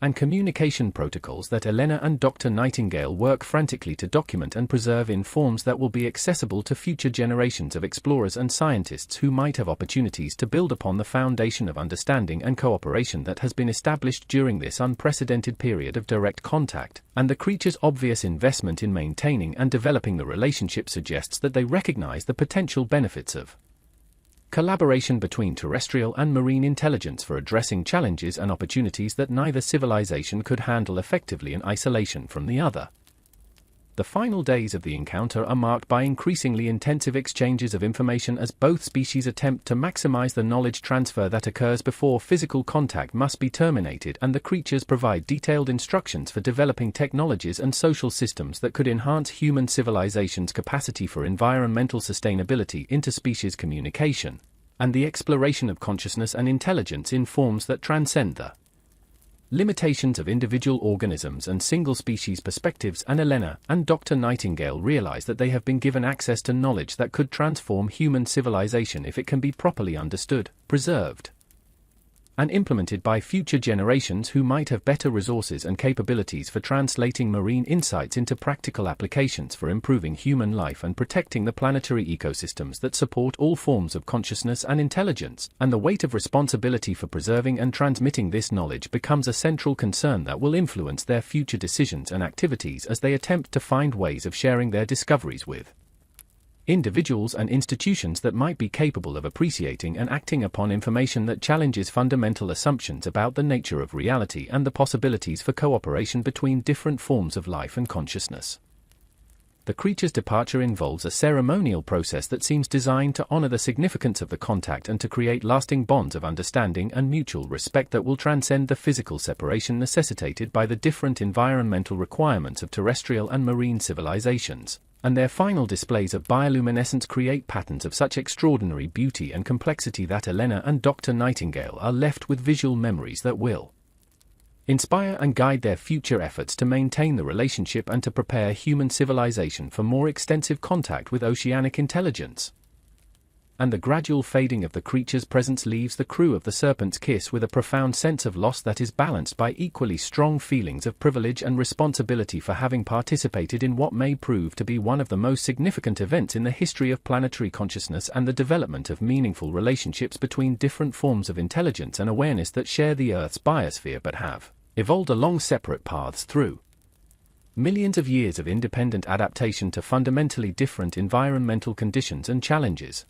and communication protocols that Elena and Dr. Nightingale work frantically to document and preserve in forms that will be accessible to future generations of explorers and scientists who might have opportunities to build upon the foundation of understanding and cooperation that has been established during this unprecedented period of direct contact. And the creature's obvious investment in maintaining and developing the relationship suggests that they recognize the potential benefits of collaboration between terrestrial and marine intelligence for addressing challenges and opportunities that neither civilization could handle effectively in isolation from the other. The final days of the encounter are marked by increasingly intensive exchanges of information as both species attempt to maximize the knowledge transfer that occurs before physical contact must be terminated, and the creatures provide detailed instructions for developing technologies and social systems that could enhance human civilization's capacity for environmental sustainability, interspecies communication, and the exploration of consciousness and intelligence in forms that transcend the limitations of individual organisms and single-species perspectives. And Elena and Dr. Nightingale realize that they have been given access to knowledge that could transform human civilization if it can be properly understood, preserved, and implemented by future generations who might have better resources and capabilities for translating marine insights into practical applications for improving human life and protecting the planetary ecosystems that support all forms of consciousness and intelligence. And the weight of responsibility for preserving and transmitting this knowledge becomes a central concern that will influence their future decisions and activities as they attempt to find ways of sharing their discoveries with individuals and institutions that might be capable of appreciating and acting upon information that challenges fundamental assumptions about the nature of reality and the possibilities for cooperation between different forms of life and consciousness. The creature's departure involves a ceremonial process that seems designed to honor the significance of the contact and to create lasting bonds of understanding and mutual respect that will transcend the physical separation necessitated by the different environmental requirements of terrestrial and marine civilizations. And their final displays of bioluminescence create patterns of such extraordinary beauty and complexity that Elena and Dr. Nightingale are left with visual memories that will inspire and guide their future efforts to maintain the relationship and to prepare human civilization for more extensive contact with oceanic intelligence. And the gradual fading of the creature's presence leaves the crew of the Serpent's Kiss with a profound sense of loss that is balanced by equally strong feelings of privilege and responsibility for having participated in what may prove to be one of the most significant events in the history of planetary consciousness and the development of meaningful relationships between different forms of intelligence and awareness that share the Earth's biosphere but have evolved along separate paths through millions of years of independent adaptation to fundamentally different environmental conditions and challenges.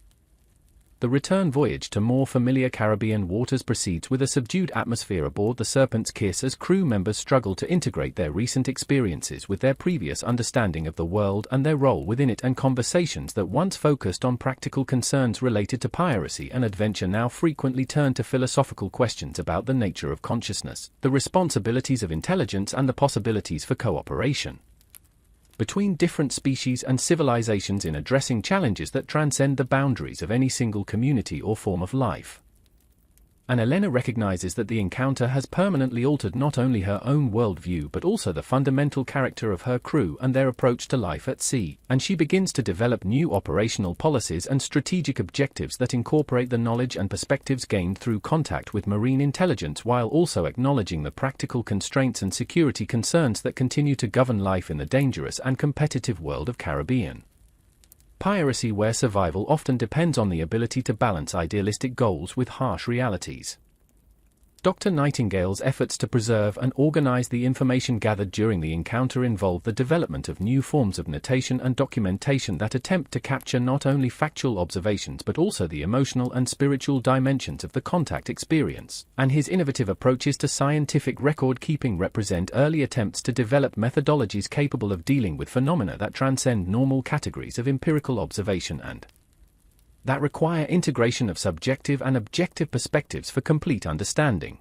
The return voyage to more familiar Caribbean waters proceeds with a subdued atmosphere aboard the Serpent's Kiss as crew members struggle to integrate their recent experiences with their previous understanding of the world and their role within it, and conversations that once focused on practical concerns related to piracy and adventure now frequently turn to philosophical questions about the nature of consciousness, the responsibilities of intelligence, and the possibilities for cooperation between different species and civilizations in addressing challenges that transcend the boundaries of any single community or form of life. And Elena recognizes that the encounter has permanently altered not only her own worldview but also the fundamental character of her crew and their approach to life at sea, and she begins to develop new operational policies and strategic objectives that incorporate the knowledge and perspectives gained through contact with marine intelligence while also acknowledging the practical constraints and security concerns that continue to govern life in the dangerous and competitive world of Caribbean piracy, where survival often depends on the ability to balance idealistic goals with harsh realities. Dr. Nightingale's efforts to preserve and organize the information gathered during the encounter involve the development of new forms of notation and documentation that attempt to capture not only factual observations but also the emotional and spiritual dimensions of the contact experience, and his innovative approaches to scientific record-keeping represent early attempts to develop methodologies capable of dealing with phenomena that transcend normal categories of empirical observation and that require integration of subjective and objective perspectives for complete understanding.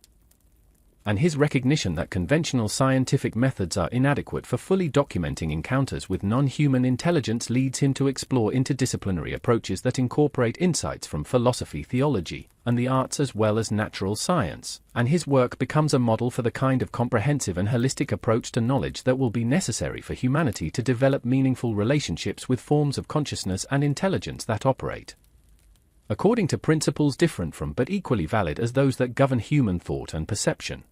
And his recognition that conventional scientific methods are inadequate for fully documenting encounters with non-human intelligence leads him to explore interdisciplinary approaches that incorporate insights from philosophy, theology, and the arts as well as natural science, and his work becomes a model for the kind of comprehensive and holistic approach to knowledge that will be necessary for humanity to develop meaningful relationships with forms of consciousness and intelligence that operate according to principles different from but equally valid as those that govern human thought and perception.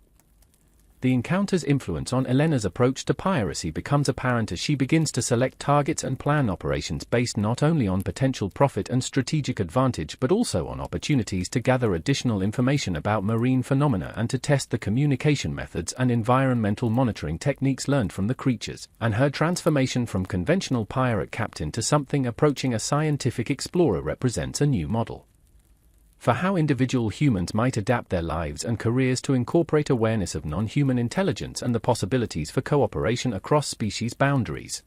The encounter's influence on Elena's approach to piracy becomes apparent as she begins to select targets and plan operations based not only on potential profit and strategic advantage but also on opportunities to gather additional information about marine phenomena and to test the communication methods and environmental monitoring techniques learned from the creatures, and her transformation from conventional pirate captain to something approaching a scientific explorer represents a new model for how individual humans might adapt their lives and careers to incorporate awareness of non-human intelligence and the possibilities for cooperation across species boundaries.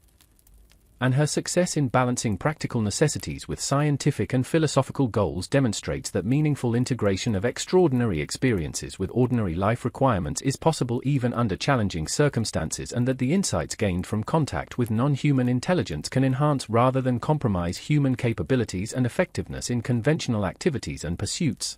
And her success in balancing practical necessities with scientific and philosophical goals demonstrates that meaningful integration of extraordinary experiences with ordinary life requirements is possible even under challenging circumstances, and that the insights gained from contact with non-human intelligence can enhance rather than compromise human capabilities and effectiveness in conventional activities and pursuits.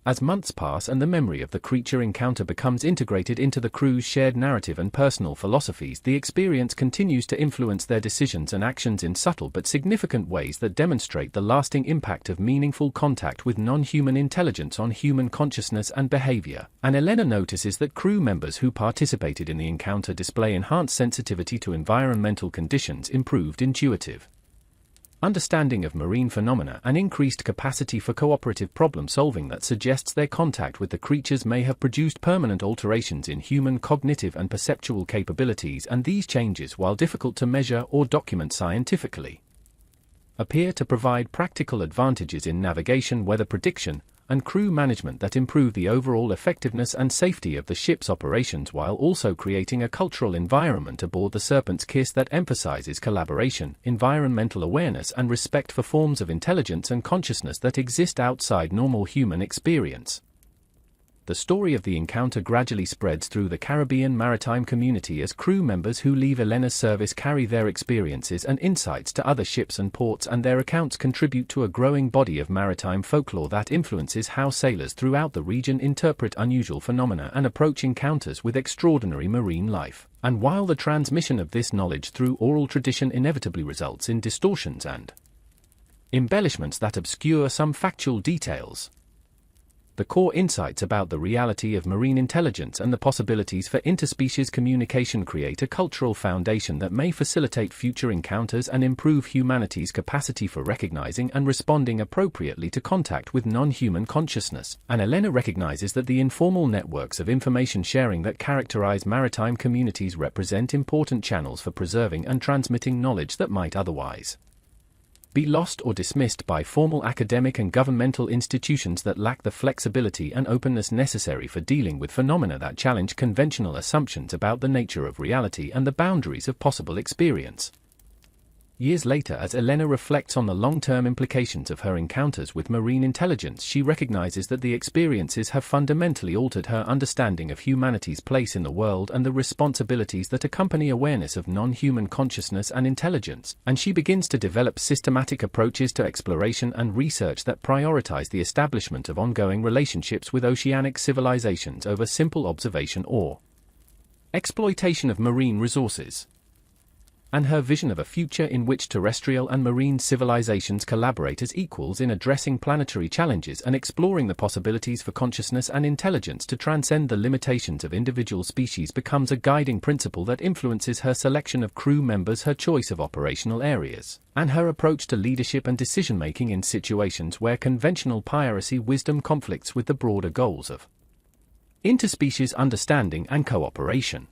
As months pass and the memory of the creature encounter becomes integrated into the crew's shared narrative and personal philosophies, the experience continues to influence their decisions and actions in subtle but significant ways that demonstrate the lasting impact of meaningful contact with non-human intelligence on human consciousness and behavior. And Elena notices that crew members who participated in the encounter display enhanced sensitivity to environmental conditions, improved intuitive understanding of marine phenomena, and increased capacity for cooperative problem-solving that suggests their contact with the creatures may have produced permanent alterations in human cognitive and perceptual capabilities, and these changes, while difficult to measure or document scientifically, appear to provide practical advantages in navigation, weather prediction, and crew management that improve the overall effectiveness and safety of the ship's operations, while also creating a cultural environment aboard the Serpent's Kiss that emphasizes collaboration, environmental awareness, and respect for forms of intelligence and consciousness that exist outside normal human experience. The story of the encounter gradually spreads through the Caribbean maritime community as crew members who leave Elena's service carry their experiences and insights to other ships and ports, and their accounts contribute to a growing body of maritime folklore that influences how sailors throughout the region interpret unusual phenomena and approach encounters with extraordinary marine life. And while the transmission of this knowledge through oral tradition inevitably results in distortions and embellishments that obscure some factual details, the core insights about the reality of marine intelligence and the possibilities for interspecies communication create a cultural foundation that may facilitate future encounters and improve humanity's capacity for recognizing and responding appropriately to contact with non-human consciousness. And Elena recognizes that the informal networks of information sharing that characterize maritime communities represent important channels for preserving and transmitting knowledge that might otherwise be lost or dismissed by formal academic and governmental institutions that lack the flexibility and openness necessary for dealing with phenomena that challenge conventional assumptions about the nature of reality and the boundaries of possible experience. Years later, as Elena reflects on the long-term implications of her encounters with marine intelligence, she recognizes that the experiences have fundamentally altered her understanding of humanity's place in the world and the responsibilities that accompany awareness of non-human consciousness and intelligence, and she begins to develop systematic approaches to exploration and research that prioritize the establishment of ongoing relationships with oceanic civilizations over simple observation or exploitation of marine resources. And her vision of a future in which terrestrial and marine civilizations collaborate as equals in addressing planetary challenges and exploring the possibilities for consciousness and intelligence to transcend the limitations of individual species becomes a guiding principle that influences her selection of crew members, her choice of operational areas, and her approach to leadership and decision-making in situations where conventional piracy wisdom conflicts with the broader goals of interspecies understanding and cooperation.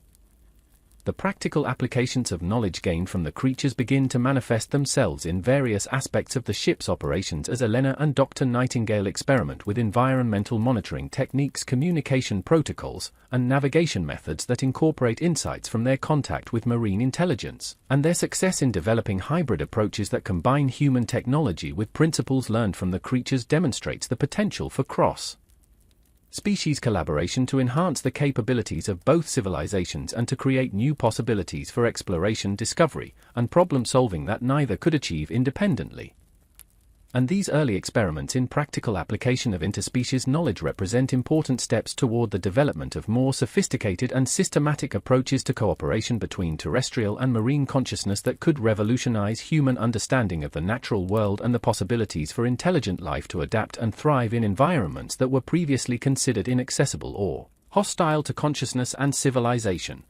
The practical applications of knowledge gained from the creatures begin to manifest themselves in various aspects of the ship's operations as Elena and Dr. Nightingale experiment with environmental monitoring techniques, communication protocols, and navigation methods that incorporate insights from their contact with marine intelligence, and their success in developing hybrid approaches that combine human technology with principles learned from the creatures demonstrates the potential for cross-species collaboration to enhance the capabilities of both civilizations and to create new possibilities for exploration, discovery, and problem-solving that neither could achieve independently. And these early experiments in practical application of interspecies knowledge represent important steps toward the development of more sophisticated and systematic approaches to cooperation between terrestrial and marine consciousness that could revolutionize human understanding of the natural world and the possibilities for intelligent life to adapt and thrive in environments that were previously considered inaccessible or hostile to consciousness and civilization.